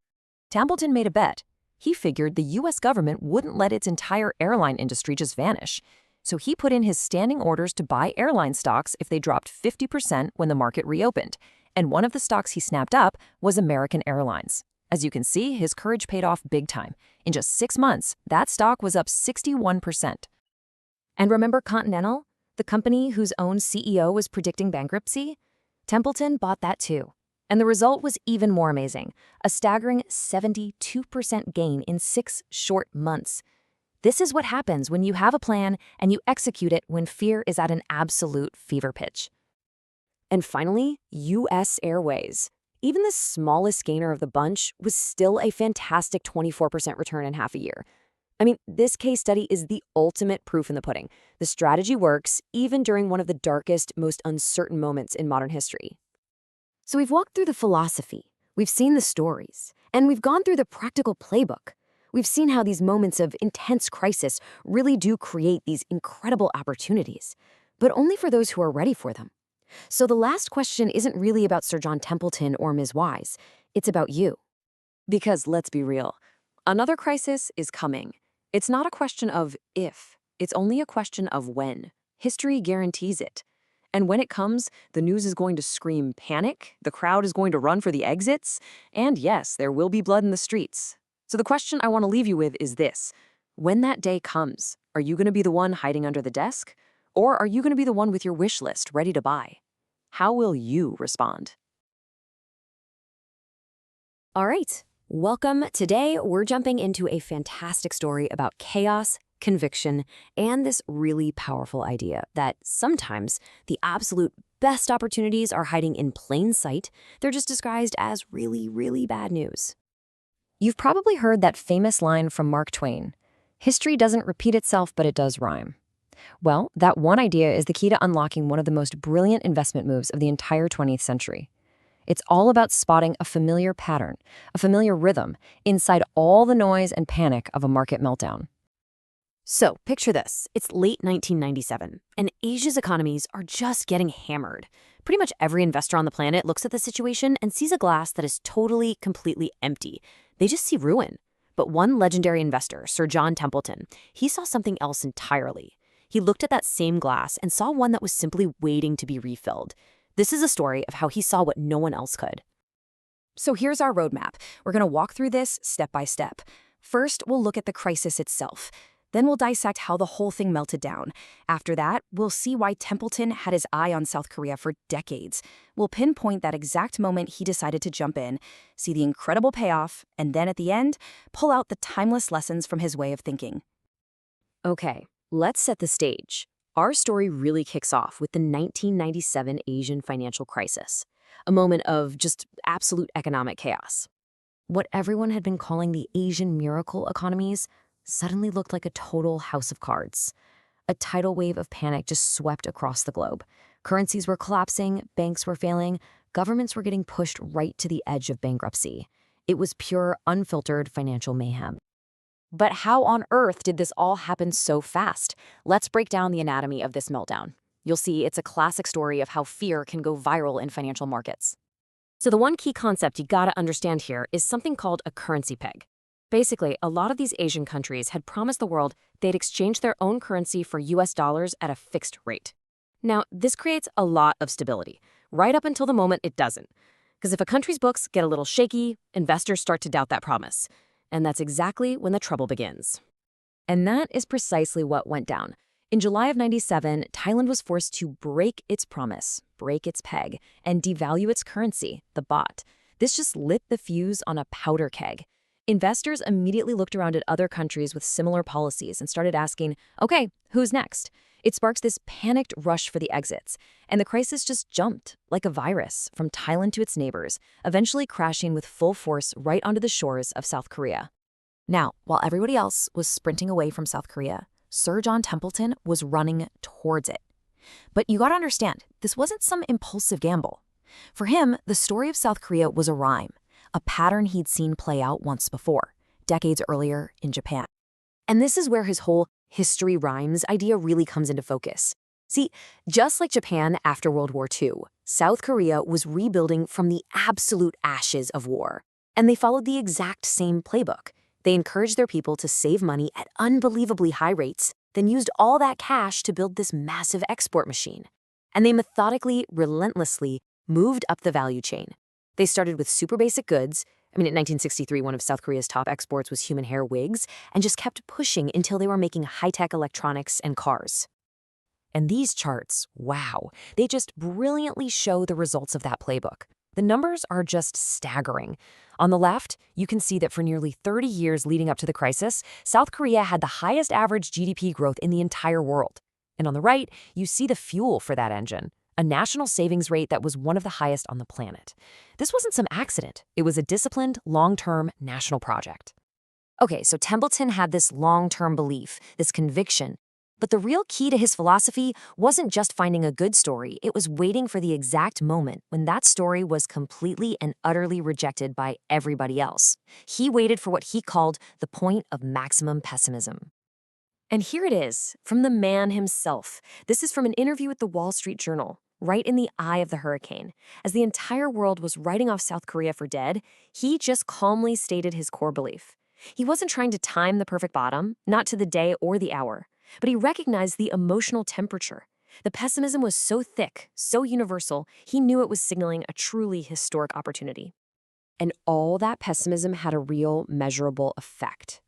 S4: Templeton made a bet. He figured the U.S. government wouldn't let its entire airline industry just vanish. So he put in his standing orders to buy airline stocks if they dropped 50% when the market reopened. And one of the stocks he snapped up was American Airlines. As you can see, his courage paid off big time. In just 6 months, that stock was up 61%. And remember Continental, the company whose own CEO was predicting bankruptcy? Templeton bought that too. And the result was even more amazing: a staggering 72% gain in 6 short months. This is what happens when you have a plan and you execute it when fear is at an absolute fever pitch. And finally, U.S. Airways. Even the smallest gainer of the bunch was still a fantastic 24% return in half a year. I mean, this case study is the ultimate proof in the pudding. The strategy works even during one of the darkest, most uncertain moments in modern history. So we've walked through the philosophy, we've seen the stories, and we've gone through the practical playbook. We've seen how these moments of intense crisis really do create these incredible opportunities, but only for those who are ready for them. So the last question isn't really about Sir John Templeton or Ms. Wise. It's about you. Because let's be real, another crisis is coming. It's not a question of if, it's only a question of when. History guarantees it. And when it comes, the news is going to scream panic, the crowd is going to run for the exits, and yes, there will be blood in the streets.
S2: So the question I want to leave you with is this. When that day comes, are you going to be the one hiding under the desk? Or are you going to be the one with your wish list ready to buy? How will you respond?
S3: All right, welcome. Today, we're jumping into a fantastic story about chaos, conviction, and this really powerful idea that sometimes the absolute best opportunities are hiding in plain sight. They're just disguised as really, really bad news. You've probably heard that famous line from Mark Twain, "History doesn't repeat itself, but it does rhyme." Well, that one idea is the key to unlocking one of the most brilliant investment moves of the entire 20th century. It's all about spotting a familiar pattern, a familiar rhythm, inside all the noise and panic of a market meltdown. So, picture this. It's late 1997, and Asia's economies are just getting hammered. Pretty much every investor on the planet looks at the situation and sees a glass that is totally, completely empty. They just see ruin. But one legendary investor, Sir John Templeton, he saw something else entirely. He looked at that same glass and saw one that was simply waiting to be refilled. This is a story of how he saw what no one else could. So here's our roadmap. We're going to walk through this step by step. First, we'll look at the crisis itself. Then we'll dissect how the whole thing melted down. After that, we'll see why Templeton had his eye on South Korea for decades. We'll pinpoint that exact moment he decided to jump in, see the incredible payoff, and then at the end, pull out the timeless lessons from his way of thinking. Okay, let's set the stage. Our story really kicks off with the 1997 Asian financial crisis, a moment of just absolute economic chaos. What everyone had been calling the Asian miracle economies suddenly looked like a total house of cards. A tidal wave of panic just swept across the globe. Currencies were collapsing, banks were failing, governments were getting pushed right to the edge of bankruptcy. It was pure, unfiltered financial mayhem. But how on earth did this all happen so fast? Let's break down the anatomy of this meltdown. You'll see it's a classic story of how fear can go viral in financial markets. So the one key concept you gotta understand here is something called a currency peg. Basically, a lot of these Asian countries had promised the world they'd exchange their own currency for US dollars at a fixed rate. Now, this creates a lot of stability, right up until the moment it doesn't. Because if a country's books get a little shaky, investors start to doubt that promise. And that's exactly when the trouble begins. And that is precisely what went down. In July of 97, Thailand was forced to break its promise, break its peg, and devalue its currency, the baht. This just lit the fuse on a powder keg. Investors immediately looked around at other countries with similar policies and started asking, okay, who's next? It sparks this panicked rush for the exits, and the crisis just jumped, like a virus, from Thailand to its neighbors, eventually crashing with full force right onto the shores of South Korea. Now, while everybody else was sprinting away from South Korea, Sir John Templeton was running towards it. But you gotta understand, this wasn't some impulsive gamble. For him, the story of South Korea was a rhyme, a pattern he'd seen play out once before, decades earlier in Japan. And this is where his whole history rhymes idea really comes into focus. See, just like Japan after World War II, South Korea was rebuilding from the absolute ashes of war. And they followed the exact same playbook. They encouraged their people to save money at unbelievably high rates, then used all that cash to build this massive export machine. And they methodically, relentlessly moved up the value chain. They started with super basic goods. In 1963, one of South Korea's top exports was human hair wigs, and just kept pushing until they were making high-tech electronics and cars. And these charts, wow, they just brilliantly show the results of that playbook. The numbers are just staggering. On the left, you can see that for nearly 30 years leading up to the crisis, South Korea had the highest average GDP growth in the entire world. And on the right, you see the fuel for that engine, a national savings rate that was one of the highest on the planet. This wasn't some accident. It was a disciplined, long-term national project. Okay, so Templeton had this long-term belief, this conviction. But the real key to his philosophy wasn't just finding a good story. It was waiting for the exact moment when that story was completely and utterly rejected by everybody else. He waited for what he called the point of maximum pessimism. And here it is, from the man himself. This is from an interview with the Wall Street Journal. Right in the eye of the hurricane. As the entire world was writing off South Korea for dead, he just calmly stated his core belief. He wasn't trying to time the perfect bottom, not to the day or the hour, but he recognized the emotional temperature. The pessimism was so thick, so universal, he knew it was signaling a truly historic opportunity.
S2: And all that pessimism had a real, measurable effect.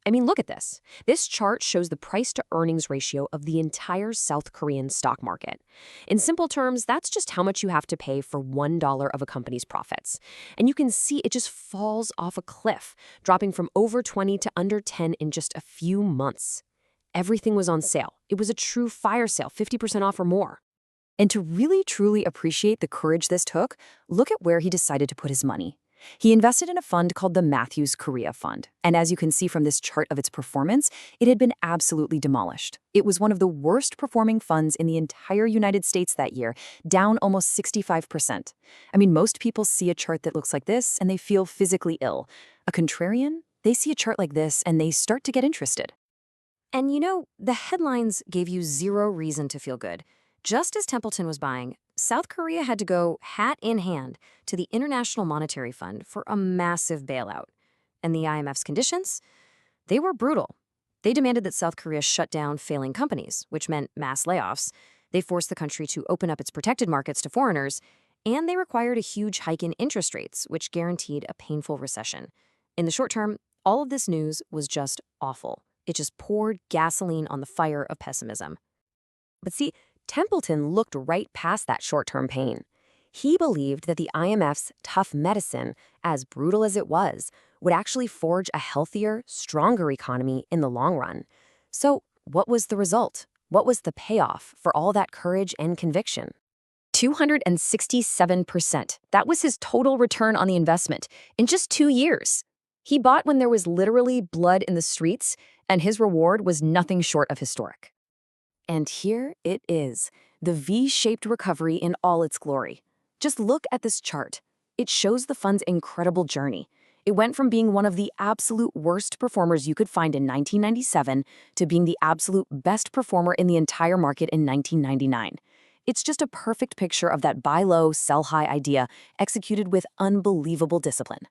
S2: I mean, look at this. This chart shows the price-to-earnings ratio of the entire South Korean stock market. In simple terms, that's just how much you have to pay for $1 of a company's profits. And you can see it just falls off a cliff, dropping from over 20 to under 10 in just a few months. Everything was on sale. It was a true fire sale, 50% off or more. And to really, truly appreciate the courage this took, look at where he decided to put his money. He invested in a fund called the Matthews Korea Fund, and as you can see from this chart of its performance, it had been absolutely demolished. It was one of the worst performing funds in the entire United States that year, down almost 65%. I mean, most people see a chart that looks like this and they feel physically ill. A contrarian, they see a chart like this and they start to get interested. And you know, the headlines gave you zero reason to feel good. Just as Templeton was buying, South Korea had to go hat in hand to the International Monetary Fund for a massive bailout. And the IMF's conditions? They were brutal. They demanded that South Korea shut down failing companies, which meant mass layoffs. They forced the country to open up its protected markets to foreigners, and they required a huge hike in interest rates, which guaranteed a painful recession. In the short term, all of this news was just awful. It just poured gasoline on the fire of pessimism. But see, Templeton looked right past that short-term pain. He believed that the IMF's tough medicine, as brutal as it was, would actually forge a healthier, stronger economy in the long run. So what was the result? What was the payoff for all that courage and conviction? 267%. That was his total return on the investment in just 2 years. He bought when there was literally blood in the streets, and his reward was nothing short of historic. And here it is, the V-shaped recovery in all its glory. Just look at this chart. It shows the fund's incredible journey. It went from being one of the absolute worst performers you could find in 1997 to being the absolute best performer in the entire market in 1999. It's just a perfect picture of that buy low, sell high idea executed with unbelievable discipline.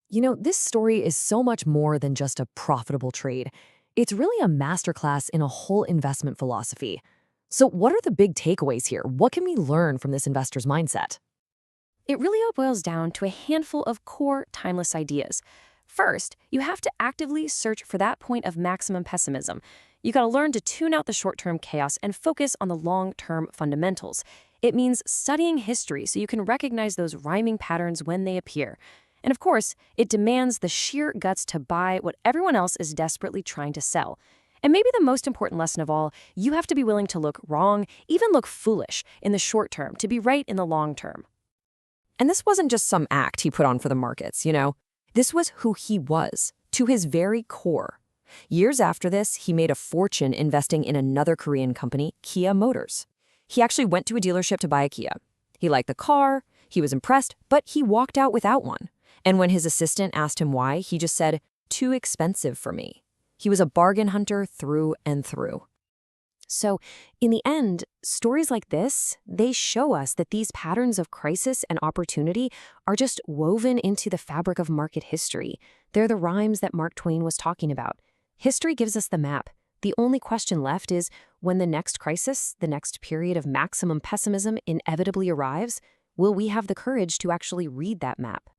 S2: You know, this story is so much more than just a profitable trade. It's really a masterclass in a whole investment philosophy. So what are the big takeaways here? What can we learn from this investor's mindset?
S4: It really all boils down to a handful of core, timeless ideas. First, you have to actively search for that point of maximum pessimism. You got to learn to tune out the short-term chaos and focus on the long-term fundamentals. It means studying history so you can recognize those rhyming patterns when they appear. And of course, it demands the sheer guts to buy what everyone else is desperately trying to sell. And maybe the most important lesson of all, you have to be willing to look wrong, even look foolish, in the short term to be right in the long term.
S2: And this wasn't just some act he put on for the markets, you know? This was who he was, to his very core. Years after this, he made a fortune investing in another Korean company, Kia Motors. He actually went to a dealership to buy a Kia. He liked the car, he was impressed, but he walked out without one. And when his assistant asked him why, he just said, "Too expensive for me." He was a bargain hunter through and through. So, in the end, stories like this, they show us that these patterns of crisis and opportunity are just woven into the fabric of market history. They're the rhymes that Mark Twain was talking about. History gives us the map. The only question left is, when the next crisis, the next period of maximum pessimism inevitably arrives, will we have the courage to actually read that map?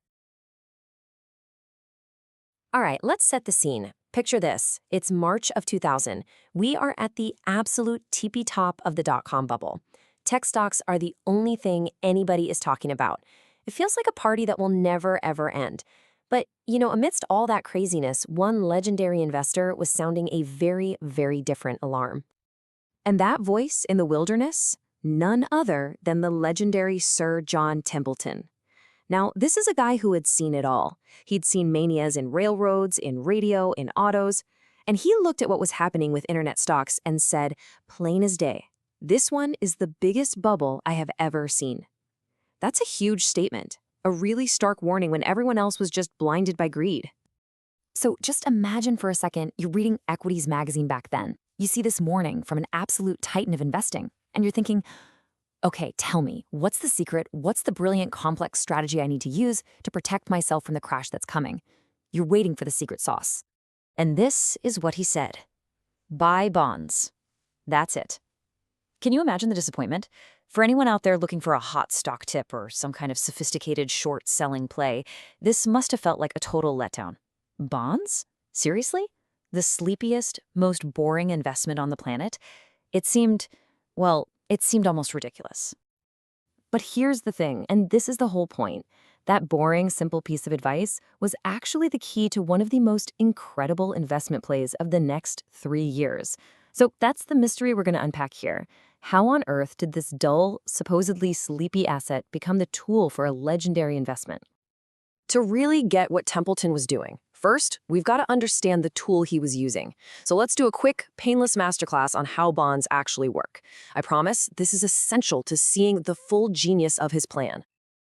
S2: All right, let's set the scene. Picture this. It's March of 2000. We are at the absolute tippy top of the dot-com bubble. Tech stocks are the only thing anybody is talking about. It feels like a party that will never, ever end. But, you know, amidst all that craziness, one legendary investor was sounding a very, very different alarm. And that voice in the wilderness? None other than the legendary Sir John Templeton. Now, this is a guy who had seen it all. He'd seen manias in railroads, in radio, in autos, and he looked at what was happening with internet stocks and said, plain as day, this one is the biggest bubble I have ever seen. That's a huge statement, a really stark warning when everyone else was just blinded by greed. So just imagine for a second you're reading Equities magazine back then. You see this warning from an absolute titan of investing, and you're thinking, okay, tell me, what's the secret? What's the brilliant, complex strategy I need to use to protect myself from the crash that's coming? You're waiting for the secret sauce. And this is what he said. Buy bonds. That's it. Can you imagine the disappointment?
S3: For anyone out there looking for a hot stock tip or some kind of sophisticated short selling play, this must have felt like a total letdown. Bonds? Seriously? The sleepiest, most boring investment on the planet? It seemed almost ridiculous. But here's the thing, and this is the whole point. That boring, simple piece of advice was actually the key to one of the most incredible investment plays of the next 3 years. So that's the mystery we're going to unpack here. How on earth did this dull, supposedly sleepy asset become the tool for a legendary investment?
S4: To really get what Templeton was doing, first, we've got to understand the tool he was using. So let's do a quick, painless masterclass on how bonds actually work. I promise this is essential to seeing the full genius of his plan.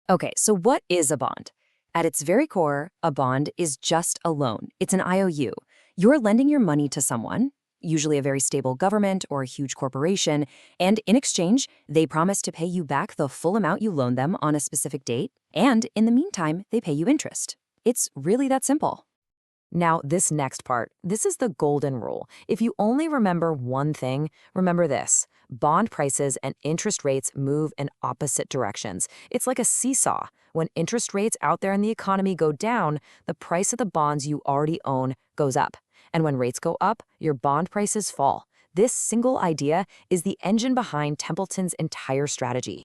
S4: Okay, so what is a bond? At its very core, a bond is just a loan. It's an IOU. You're lending your money to someone, usually a very stable government or a huge corporation, and in exchange, they promise to pay you back the full amount you loaned them on a specific date, and in the meantime, they pay you interest. It's really that simple. Now, this next part, this is the golden rule. If you only remember one thing, remember this. Bond prices and interest rates move in opposite directions. It's like a seesaw. When interest rates out there in the economy go down, the price of the bonds you already own goes up. And when rates go up, your bond prices fall. This single idea is the engine behind Templeton's entire strategy.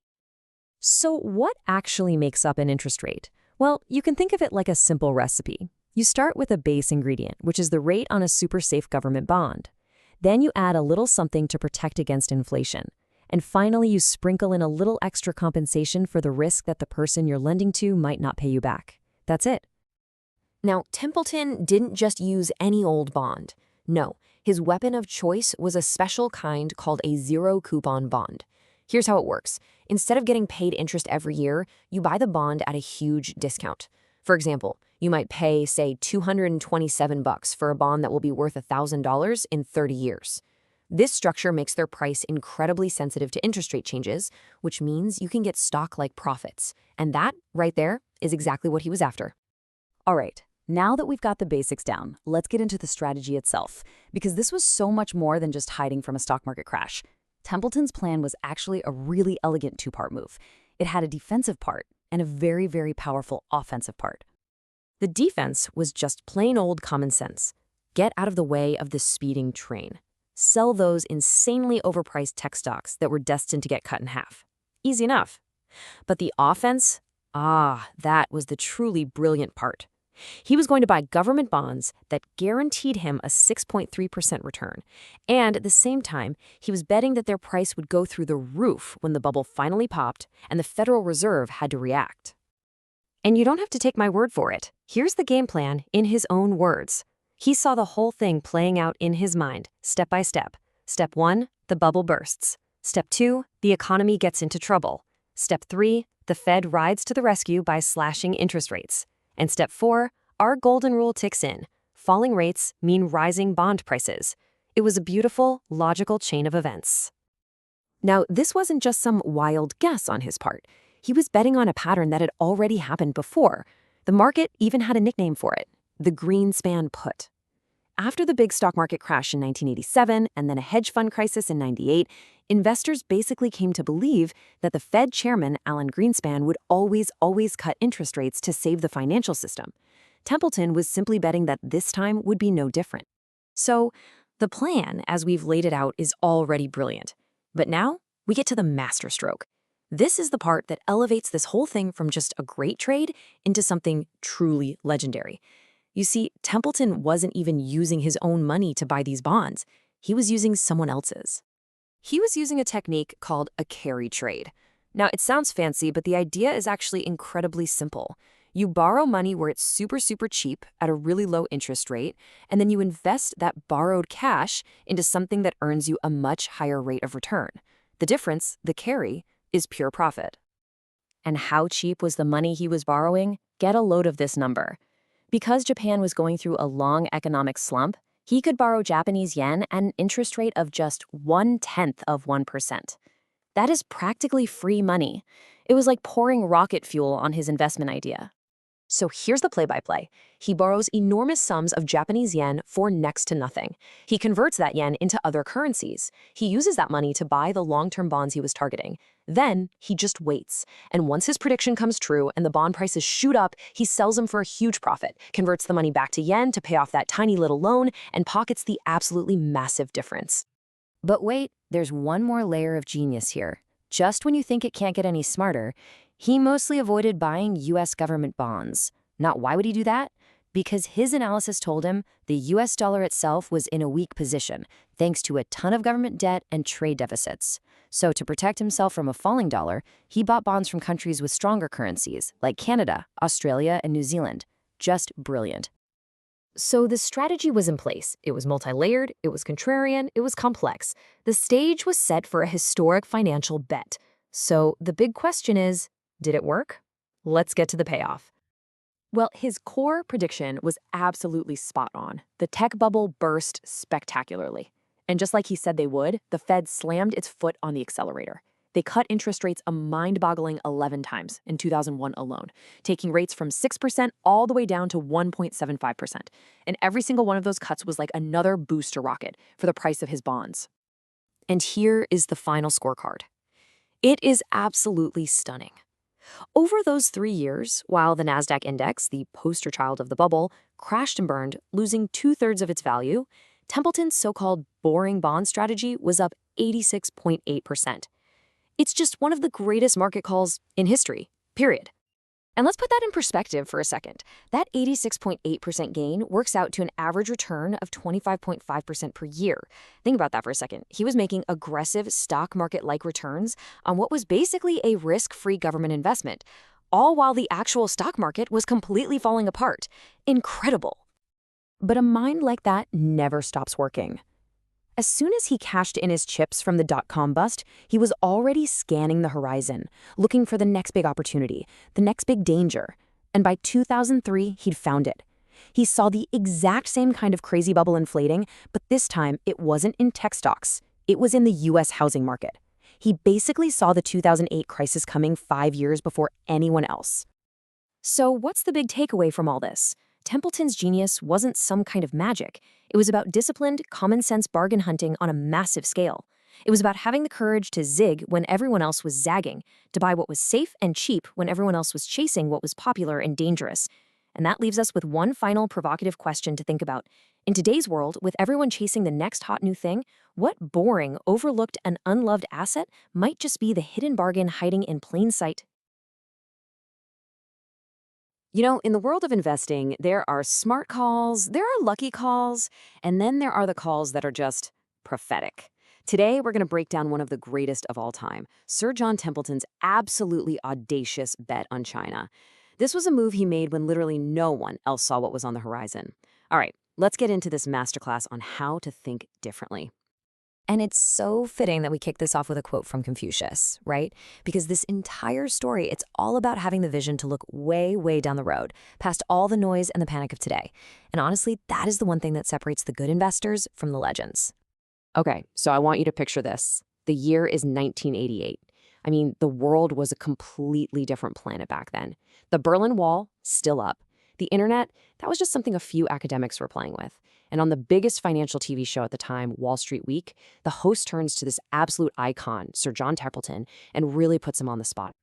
S4: So what actually makes up an interest rate? Well, you can think of it like a simple recipe. You start with a base ingredient, which is the rate on a super safe government bond. Then you add a little something to protect against inflation. And finally, you sprinkle in a little extra compensation for the risk that the person you're lending to might not pay you back. That's it. Now, Templeton didn't just use any old bond. No, his weapon of choice was a special kind called a zero-coupon bond. Here's how it works. Instead of getting paid interest every year, you buy the bond at a huge discount. For example, you might pay, say, $227 for a bond that will be worth $1,000 in 30 years. This structure makes their price incredibly sensitive to interest rate changes, which means you can get stock-like profits. And that, right there, is exactly what he was after.
S3: All right, now that we've got the basics down, let's get into the strategy itself, because this was so much more than just hiding from a stock market crash. Templeton's plan was actually a really elegant two-part move. It had a defensive part and a very, very powerful offensive part. The defense was just plain old common sense. Get out of the way of the speeding train. Sell those insanely overpriced tech stocks that were destined to get cut in half. Easy enough. But the offense? That was the truly brilliant part. He was going to buy government bonds that guaranteed him a 6.3% return. And at the same time, he was betting that their price would go through the roof when the bubble finally popped and the Federal Reserve had to react. And you don't have to take my word for it. Here's the game plan in his own words. He saw the whole thing playing out in his mind, step by step. Step 1, the bubble bursts. Step 2, the economy gets into trouble. Step 3, the Fed rides to the rescue by slashing interest rates. And step 4, our golden rule ticks in. Falling rates mean rising bond prices. It was a beautiful, logical chain of events. Now, this wasn't just some wild guess on his part. He was betting on a pattern that had already happened before. The market even had a nickname for it, the Greenspan put. After the big stock market crash in 1987 and then a hedge fund crisis in 98, investors basically came to believe that the Fed chairman, Alan Greenspan, would always cut interest rates to save the financial system. Templeton was simply betting that this time would be no different. So, the plan, as we've laid it out, is already brilliant. But now, we get to the masterstroke. This is the part that elevates this whole thing from just a great trade into something truly legendary. You see, Templeton wasn't even using his own money to buy these bonds. He was using someone else's. He was using a technique called a carry trade. Now, it sounds fancy, but the idea is actually incredibly simple. You borrow money where it's super cheap at a really low interest rate, and then you invest that borrowed cash into something that earns you a much higher rate of return. The difference, the carry, is pure profit. And how cheap was the money he was borrowing? Get a load of this number. Because Japan was going through a long economic slump, he could borrow Japanese yen at an interest rate of just 0.1%. That is practically free money. It was like pouring rocket fuel on his investment idea.
S4: So here's the play-by-play. He borrows enormous sums of Japanese yen for next to nothing. He converts that yen into other currencies. He uses that money to buy the long-term bonds he was targeting. Then he just waits. And once his prediction comes true and the bond prices shoot up, he sells them for a huge profit, converts the money back to yen to pay off that tiny little loan, and pockets the absolutely massive difference.
S3: But wait, there's one more layer of genius here. Just when you think it can't get any smarter, he mostly avoided buying U.S. government bonds. Now, why would he do that? Because his analysis told him the U.S. dollar itself was in a weak position, thanks to a ton of government debt and trade deficits. So to protect himself from a falling dollar, he bought bonds from countries with stronger currencies, like Canada, Australia, and New Zealand. Just brilliant.
S4: So the strategy was in place. It was multi-layered, it was contrarian, it was complex. The stage was set for a historic financial bet. So the big question is, did it work? Let's get to the payoff. Well, his core prediction was absolutely spot on. The tech bubble burst spectacularly. And just like he said they would, the Fed slammed its foot on the accelerator. They cut interest rates a mind-boggling 11 times in 2001 alone, taking rates from 6% all the way down to 1.75%. And every single one of those cuts was like another booster rocket for the price of his bonds. And here is the final scorecard. It is absolutely stunning. Over those 3 years, while the NASDAQ index, the poster child of the bubble, crashed and burned, losing 2/3 of its value, Templeton's so-called boring bond strategy was up 86.8%. It's just one of the greatest market calls in history, period. And let's put that in perspective for a second. That 86.8% gain works out to an average return of 25.5% per year. Think about that for a second. He was making aggressive stock market-like returns on what was basically a risk-free government investment, all while the actual stock market was completely falling apart. Incredible. But a mind like that never stops working. As soon as he cashed in his chips from the dot-com bust, he was already scanning the horizon, looking for the next big opportunity, the next big danger. And by 2003, he'd found it. He saw the exact same kind of crazy bubble inflating, but this time it wasn't in tech stocks. It was in the U.S. housing market. He basically saw the 2008 crisis coming 5 years before anyone else. So what's the big takeaway from all this? Templeton's genius wasn't some kind of magic. It was about disciplined, common-sense bargain hunting on a massive scale. It was about having the courage to zig when everyone else was zagging, to buy what was safe and cheap when everyone else was chasing what was popular and dangerous. And that leaves us with one final provocative question to think about. In today's world, with everyone chasing the next hot new thing, what boring, overlooked, and unloved asset might just be the hidden bargain hiding in plain sight?
S2: You know, in the world of investing, there are smart calls, there are lucky calls, and then there are the calls that are just prophetic. Today, we're going to break down one of the greatest of all time, Sir John Templeton's absolutely audacious bet on China. This was a move he made when literally no one else saw what was on the horizon. All right, let's get into this masterclass on how to think differently.
S3: And it's so fitting that we kick this off with a quote from Confucius, right? Because this entire story, it's all about having the vision to look way, way down the road, past all the noise and the panic of today. And honestly, that is the one thing that separates the good investors from the legends.
S2: Okay, so I want you to picture this. The year is 1988. I mean, the world was a completely different planet back then. The Berlin Wall, still up. The internet, that was just something a few academics were playing with. And on the biggest financial TV show at the time, Wall Street Week, the host turns to this absolute icon, Sir John Templeton, and really puts him on the spot.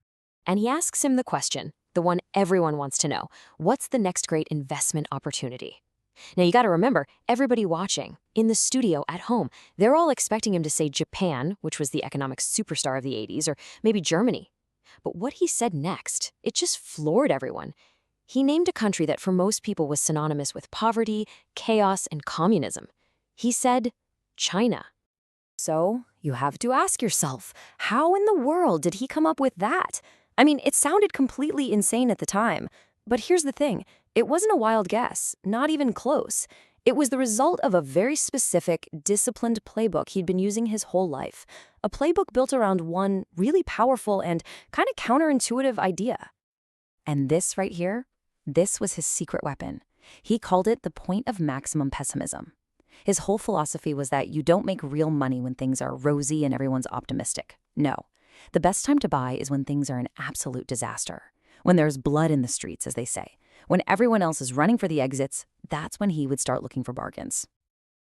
S2: And he asks him the question, the one everyone wants to know, what's the next great investment opportunity? Now, you got to remember, everybody watching, in the studio, at home, they're all expecting him to say Japan, which was the economic superstar of the 80s, or maybe Germany. But what he said next, it just floored everyone. He named a country that for most people was synonymous with poverty, chaos, and communism. He said, China.
S3: So you have to ask yourself, how in the world did he come up with that? I mean, it sounded completely insane at the time. But here's the thing, it wasn't a wild guess, not even close. It was the result of a very specific, disciplined playbook he'd been using his whole life. A playbook built around one really powerful and kind of counterintuitive idea. And this right here, this was his secret weapon. He called it the point of maximum pessimism. His whole philosophy was that you don't make real money when things are rosy and everyone's optimistic. No. The best time to buy is when things are an absolute disaster. When there's blood in the streets, as they say. When everyone else is running for the exits, that's when he would start looking for bargains.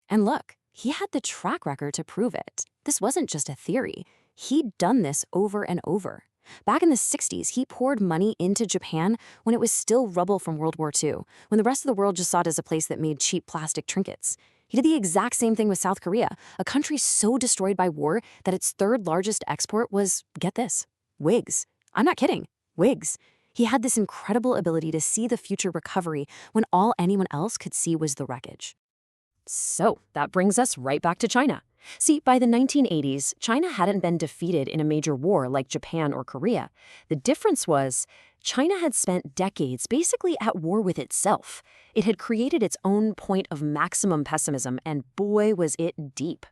S3: And look, he had the track record to prove it. This wasn't just a theory. He'd done this over and over. Back in the 60s, he poured money into Japan when it was still rubble from World War II, when the rest of the world just saw it as a place that made cheap plastic trinkets. He did the exact same thing with South Korea, a country so destroyed by war that its third largest export was, get this, wigs. I'm not kidding, wigs. He had this incredible ability to see the future recovery when all anyone else could see was the wreckage. So that brings us right back to China. See, by the 1980s, China hadn't been defeated in a major war like Japan or Korea. The difference was China had spent decades basically at war with itself. It had created its own point of maximum pessimism, and boy, was it deep.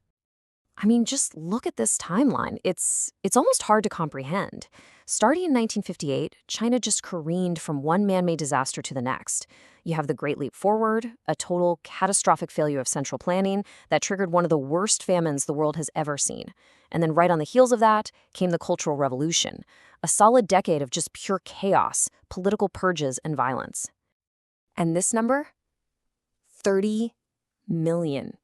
S3: I mean, just look at this timeline. It's almost hard to comprehend. Starting in 1958, China just careened from one man-made disaster to the next. You have the Great Leap Forward, a total catastrophic failure of central planning that triggered one of the worst famines the world has ever seen. And then right on the heels of that came the Cultural Revolution, a solid decade of just pure chaos, political purges, and violence. And this number? 30 million.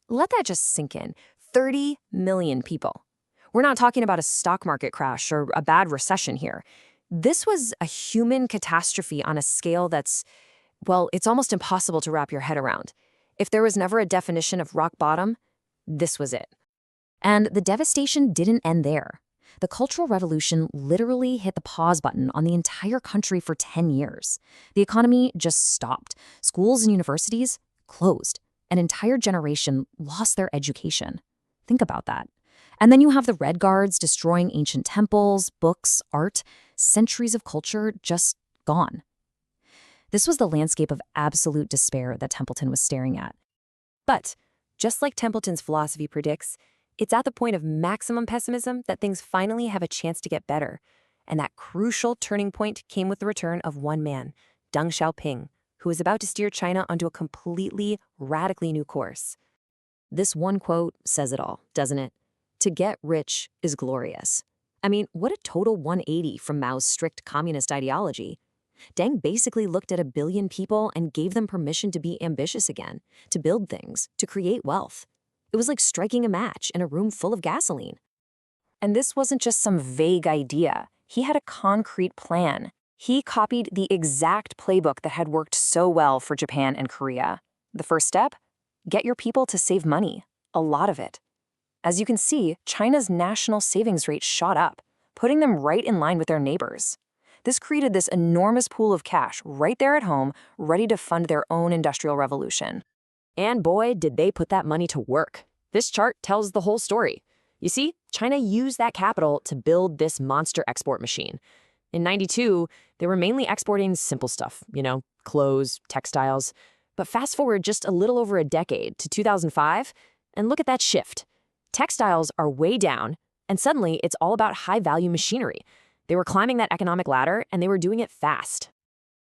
S3: Let that just sink in. 30 million people. We're not talking about a stock market crash or a bad recession here. This was a human catastrophe on a scale that's, well, it's almost impossible to wrap your head around. If there was never a definition of rock bottom, this was it. And the devastation didn't end there. The Cultural Revolution literally hit the pause button on the entire country for 10 years. The economy just stopped. Schools and universities closed. An entire generation lost their education. Think about that. And then you have the Red Guards destroying ancient temples, books, art, centuries of culture just gone. This was the landscape of absolute despair that Templeton was staring at. But, just like Templeton's philosophy predicts, it's at the point of maximum pessimism that things finally have a chance to get better. And that crucial turning point came with the return of one man, Deng Xiaoping, who was about to steer China onto a completely, radically new course. This one quote says it all, doesn't it? To get rich is glorious. I mean, what a total 180 from Mao's strict communist ideology. Deng basically looked at 1 billion people and gave them permission to be ambitious again, to build things, to create wealth. It was like striking a match in a room full of gasoline. And this wasn't just some vague idea. He had a concrete plan. He copied the exact playbook that had worked so well for Japan and Korea. The first step? Get your people to save money, a lot of it. As you can see, China's national savings rate shot up, putting them right in line with their neighbors. This created this enormous pool of cash right there at home, ready to fund their own industrial revolution. And boy, did they put that money to work. This chart tells the whole story. You see, China used that capital to build this monster export machine. In '92, they were mainly exporting simple stuff, clothes, textiles. But fast forward just a little over a decade to 2005, and look at that shift. Textiles are way down, and suddenly it's all about high-value machinery. They were climbing that economic ladder, and they were doing it fast.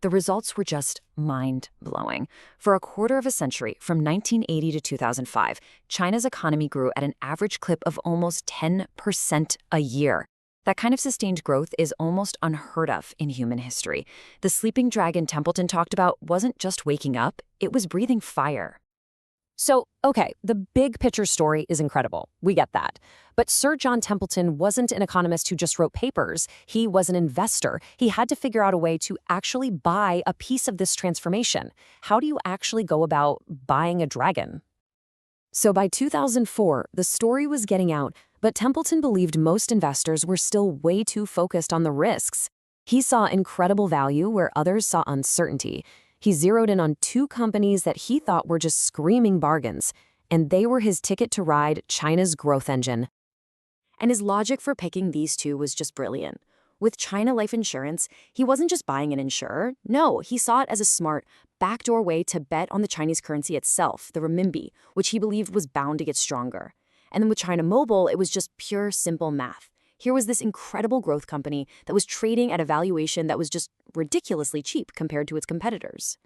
S3: The results were just mind-blowing. For a quarter of a century, from 1980 to 2005, China's economy grew at an average clip of almost 10% a year. That kind of sustained growth is almost unheard of in human history. The sleeping dragon Templeton talked about wasn't just waking up, it was breathing fire. So, okay, the big picture story is incredible. We get that. But Sir John Templeton wasn't an economist who just wrote papers. He was an investor. He had to figure out a way to actually buy a piece of this transformation. How do you actually go about buying a dragon? So by 2004, the story was getting out, but Templeton believed most investors were still way too focused on the risks. He saw incredible value where others saw uncertainty. He zeroed in on 2 companies that he thought were just screaming bargains, and they were his ticket to ride China's growth engine. And his logic for picking these 2 was just brilliant. With China Life Insurance, he wasn't just buying an insurer. No, he saw it as a smart, backdoor way to bet on the Chinese currency itself, the renminbi, which he believed was bound to get stronger. And then with China Mobile, it was just pure, simple math. Here was this incredible growth company that was trading at a valuation that was just ridiculously cheap compared to its competitors.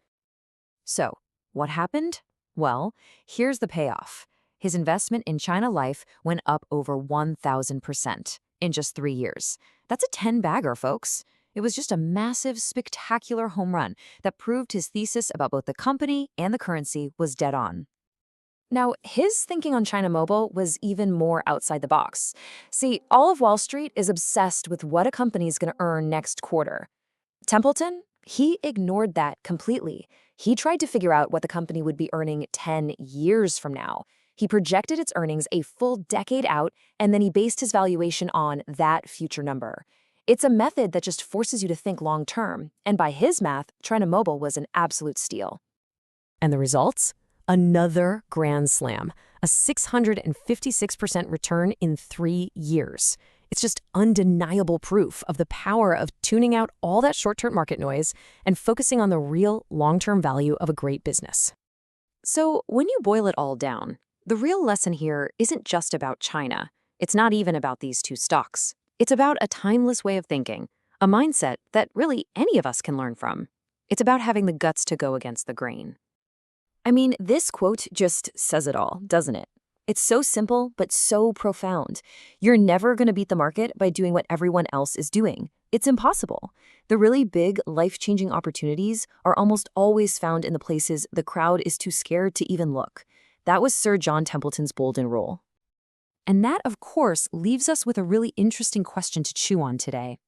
S3: So, what happened? Well, here's the payoff. His investment in China Life went up over 1,000% in just 3 years. That's a 10-bagger, folks. It was just a massive, spectacular home run that proved his thesis about both the company and the currency was dead on. Now, his thinking on China Mobile was even more outside the box. See, all of Wall Street is obsessed with what a company is going to earn next quarter. Templeton, he ignored that completely. He tried to figure out what the company would be earning 10 years from now. He projected its earnings a full decade out, and then he based his valuation on that future number. It's a method that just forces you to think long term, and by his math, China Mobile was an absolute steal.
S4: And the results? Another grand slam, a 656% return in 3 years. It's just undeniable proof of the power of tuning out all that short-term market noise and focusing on the real long-term value of a great business.
S2: So when you boil it all down, the real lesson here isn't just about China. It's not even about these two stocks. It's about a timeless way of thinking, a mindset that really any of us can learn from. It's about having the guts to go against the grain. I mean, this quote just says it all, doesn't it? It's so simple, but so profound. You're never going to beat the market by doing what everyone else is doing. It's impossible. The really big, life-changing opportunities are almost always found in the places the crowd is too scared to even look. That was Sir John Templeton's golden rule. And that, of course, leaves us with a really interesting question to chew on today.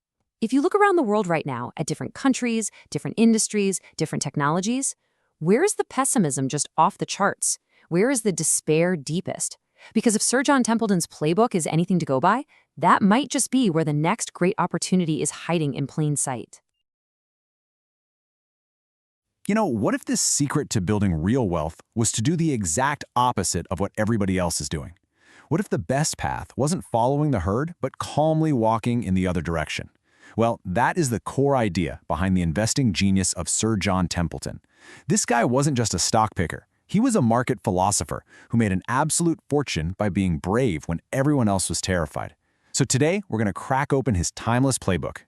S2: If you look around the world right now at different countries, different industries, different technologies, where is the pessimism just off the charts? Where is the despair deepest? Because if Sir John Templeton's playbook is anything to go by, that might just be where the next great opportunity is hiding in plain sight.
S6: You know, what if this secret to building real wealth was to do the exact opposite of what everybody else is doing? What if the best path wasn't following the herd, but calmly walking in the other direction? Well, that is the core idea behind the investing genius of Sir John Templeton. This guy wasn't just a stock picker. He was a market philosopher who made an absolute fortune by being brave when everyone else was terrified. So today, we're going to crack open his timeless playbook.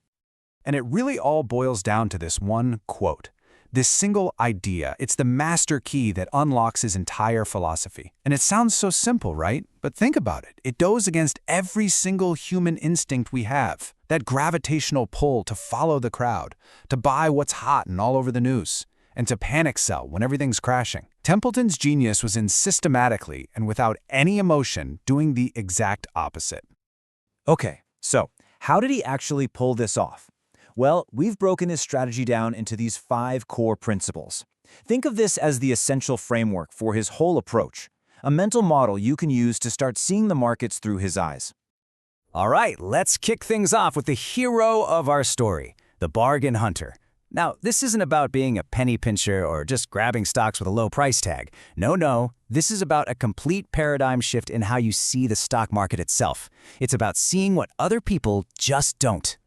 S5: And it really all boils down to this one quote. This single idea, it's the master key that unlocks his entire philosophy. And it sounds so simple, right? But think about it. It goes against every single human instinct we have. That gravitational pull to follow the crowd, to buy what's hot and all over the news, and to panic sell when everything's crashing. Templeton's genius was in systematically and without any emotion doing the exact opposite.
S7: Okay, so how did he actually pull this off? Well, we've broken his strategy down into these 5 core principles. Think of this as the essential framework for his whole approach, a mental model you can use to start seeing the markets through his eyes.
S5: All right, let's kick things off with the hero of our story, the bargain hunter. Now, this isn't about being a penny pincher or just grabbing stocks with a low price tag. No, this is about a complete paradigm shift in how you see the stock market itself. It's about seeing what other people just don't.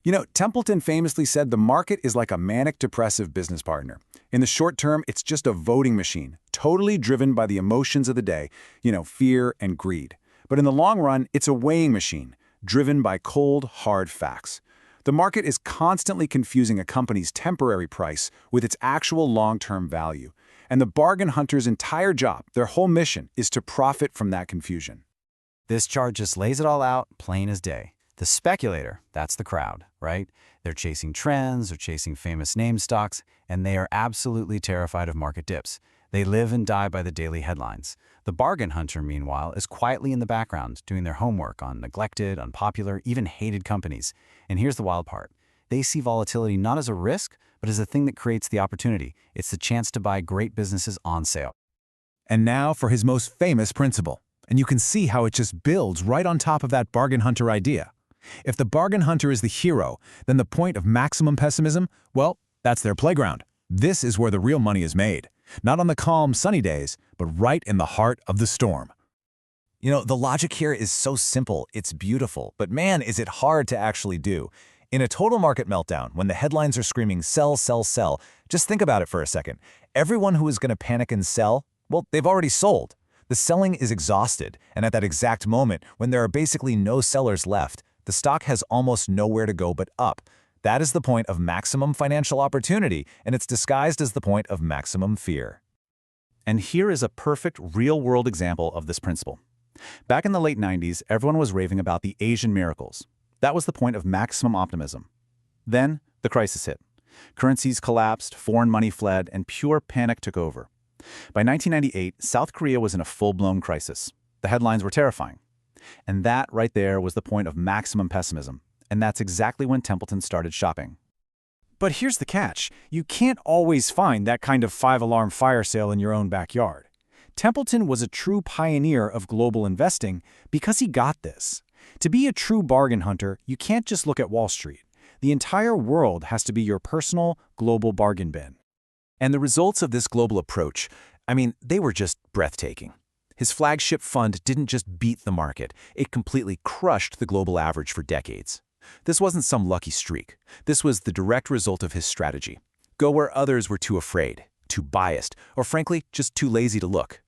S11: You know, Templeton famously said the market is like a manic-depressive business partner. In the short term, it's just a voting machine, totally driven by the emotions of the day, fear and greed. But in the long run, it's a weighing machine, driven by cold, hard facts. The market is constantly confusing a company's temporary price with its actual long-term value. And the bargain hunter's entire job, their whole mission, is to profit from that confusion.
S7: This chart just lays it all out, plain as day. The speculator, that's the crowd, right? They're chasing trends, they're chasing famous name stocks, and they are absolutely terrified of market dips. They live and die by the daily headlines. The bargain hunter, meanwhile, is quietly in the background, doing their homework on neglected, unpopular, even hated companies. And here's the wild part. They see volatility not as a risk, but as a thing that creates the opportunity. It's the chance to buy great businesses on sale.
S5: And now for his most famous principle. And you can see how it just builds right on top of that bargain hunter idea. If the bargain hunter is the hero, then the point of maximum pessimism, well, that's their playground. This is where the real money is made. Not on the calm, sunny days, but right in the heart of the storm.
S7: You know, the logic here is so simple, it's beautiful, but man, is it hard to actually do. In a total market meltdown, when the headlines are screaming sell, sell, sell, just think about it for a second. Everyone who is going to panic and sell, well, they've already sold. The selling is exhausted, and at that exact moment, when there are basically no sellers left, the stock has almost nowhere to go but up. That is the point of maximum financial opportunity, and it's disguised as the point of maximum fear.
S6: And here is a perfect real-world example of this principle. Back in the late 90s, everyone was raving about the Asian miracles. That was the point of maximum optimism. Then, the crisis hit. Currencies collapsed, foreign money fled, and pure panic took over. By 1998, South Korea was in a full-blown crisis. The headlines were terrifying. And that right there was the point of maximum pessimism. And that's exactly when Templeton started shopping.
S5: But here's the catch. You can't always find that kind of five-alarm fire sale in your own backyard. Templeton was a true pioneer of global investing because he got this. To be a true bargain hunter, you can't just look at Wall Street. The entire world has to be your personal, global bargain bin. And the results of this global approach, they were just breathtaking. His flagship fund didn't just beat the market, it completely crushed the global average for decades. This wasn't some lucky streak. This was the direct result of his strategy. Go where others were too afraid, too biased, or frankly, just too lazy to look.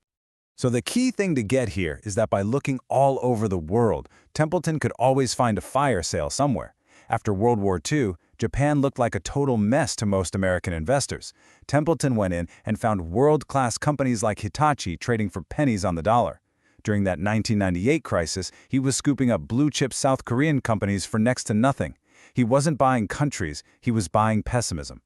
S5: So the key thing to get here is that by looking all over the world, Templeton could always find a fire sale somewhere. After World War II, Japan looked like a total mess to most American investors. Templeton went in and found world-class companies like Hitachi trading for pennies on the dollar. During that 1998 crisis, he was scooping up blue-chip South Korean companies for next to nothing. He wasn't buying countries, he was buying pessimism.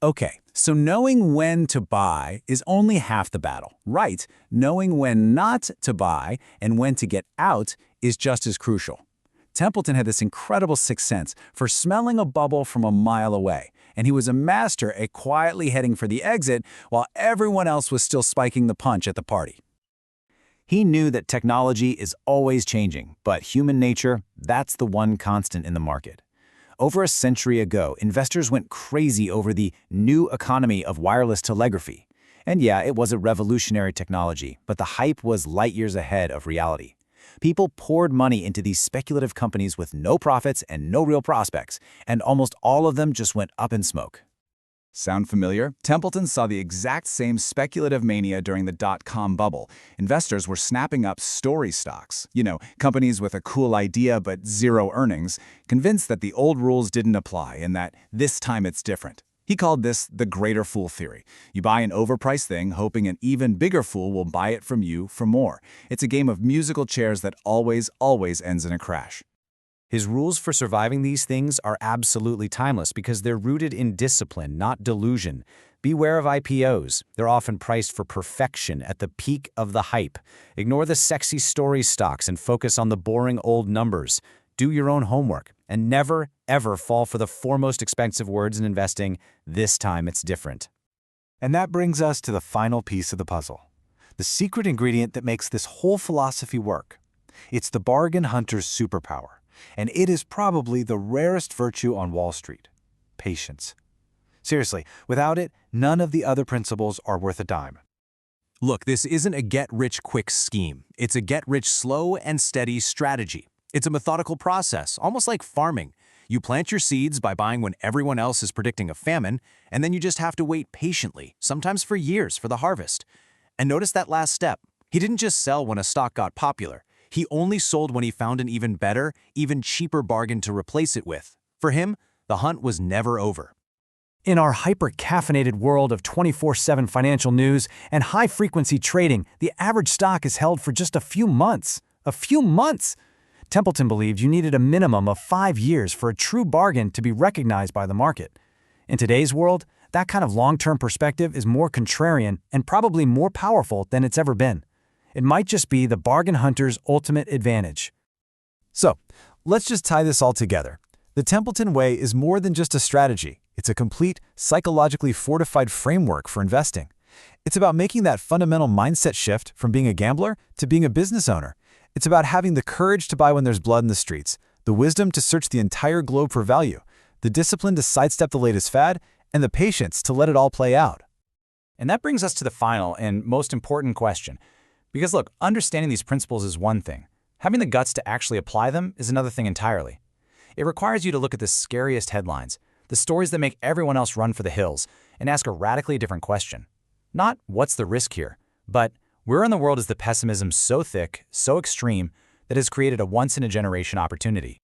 S6: Okay, so knowing when to buy is only half the battle, right? Knowing when not to buy and when to get out is just as crucial. Templeton had this incredible sixth sense for smelling a bubble from a mile away, and he was a master at quietly heading for the exit while everyone else was still spiking the punch at the party. He knew that technology is always changing, but human nature, that's the one constant in the market. Over a century ago, investors went crazy over the new economy of wireless telegraphy. And yeah, it was a revolutionary technology, but the hype was light years ahead of reality. People poured money into these speculative companies with no profits and no real prospects, and almost all of them just went up in smoke. Sound familiar? Templeton saw the exact same speculative mania during the dot-com bubble. Investors were snapping up story stocks, companies with a cool idea but zero earnings, convinced that the old rules didn't apply and that this time it's different. He called this the greater fool theory. You buy an overpriced thing, hoping an even bigger fool will buy it from you for more. It's a game of musical chairs that always ends in a crash.
S7: His rules for surviving these things are absolutely timeless because they're rooted in discipline, not delusion. Beware of IPOs. They're often priced for perfection at the peak of the hype. Ignore the sexy story stocks and focus on the boring old numbers. Do your own homework and never, ever fall for the four most expensive words in investing. This time it's different.
S5: And that brings us to the final piece of the puzzle. The secret ingredient that makes this whole philosophy work. It's the bargain hunter's superpower. And it is probably the rarest virtue on Wall Street: patience. Seriously, without it, none of the other principles are worth a dime.
S8: Look, this isn't a get-rich-quick scheme. It's a get-rich-slow and steady strategy. It's a methodical process, almost like farming. You plant your seeds by buying when everyone else is predicting a famine, and then you just have to wait patiently, sometimes for years, for the harvest. And notice that last step. He didn't just sell when a stock got popular. He only sold when he found an even better, even cheaper bargain to replace it with. For him, the hunt was never over.
S5: In our hyper-caffeinated world of 24/7 financial news and high-frequency trading, the average stock is held for just a few months. A few months! Templeton believed you needed a minimum of 5 years for a true bargain to be recognized by the market. In today's world, that kind of long-term perspective is more contrarian and probably more powerful than it's ever been. It might just be the bargain hunter's ultimate advantage. So, let's just tie this all together. The Templeton Way is more than just a strategy. It's a complete, psychologically fortified framework for investing. It's about making that fundamental mindset shift from being a gambler to being a business owner. It's about having the courage to buy when there's blood in the streets, the wisdom to search the entire globe for value, the discipline to sidestep the latest fad, and the patience to let it all play out.
S6: And that brings us to the final and most important question. Because look, understanding these principles is one thing. Having the guts to actually apply them is another thing entirely. It requires you to look at the scariest headlines, the stories that make everyone else run for the hills, and ask a radically different question. Not what's the risk here, but where in the world is the pessimism so thick, so extreme, that has created a once-in-a-generation opportunity?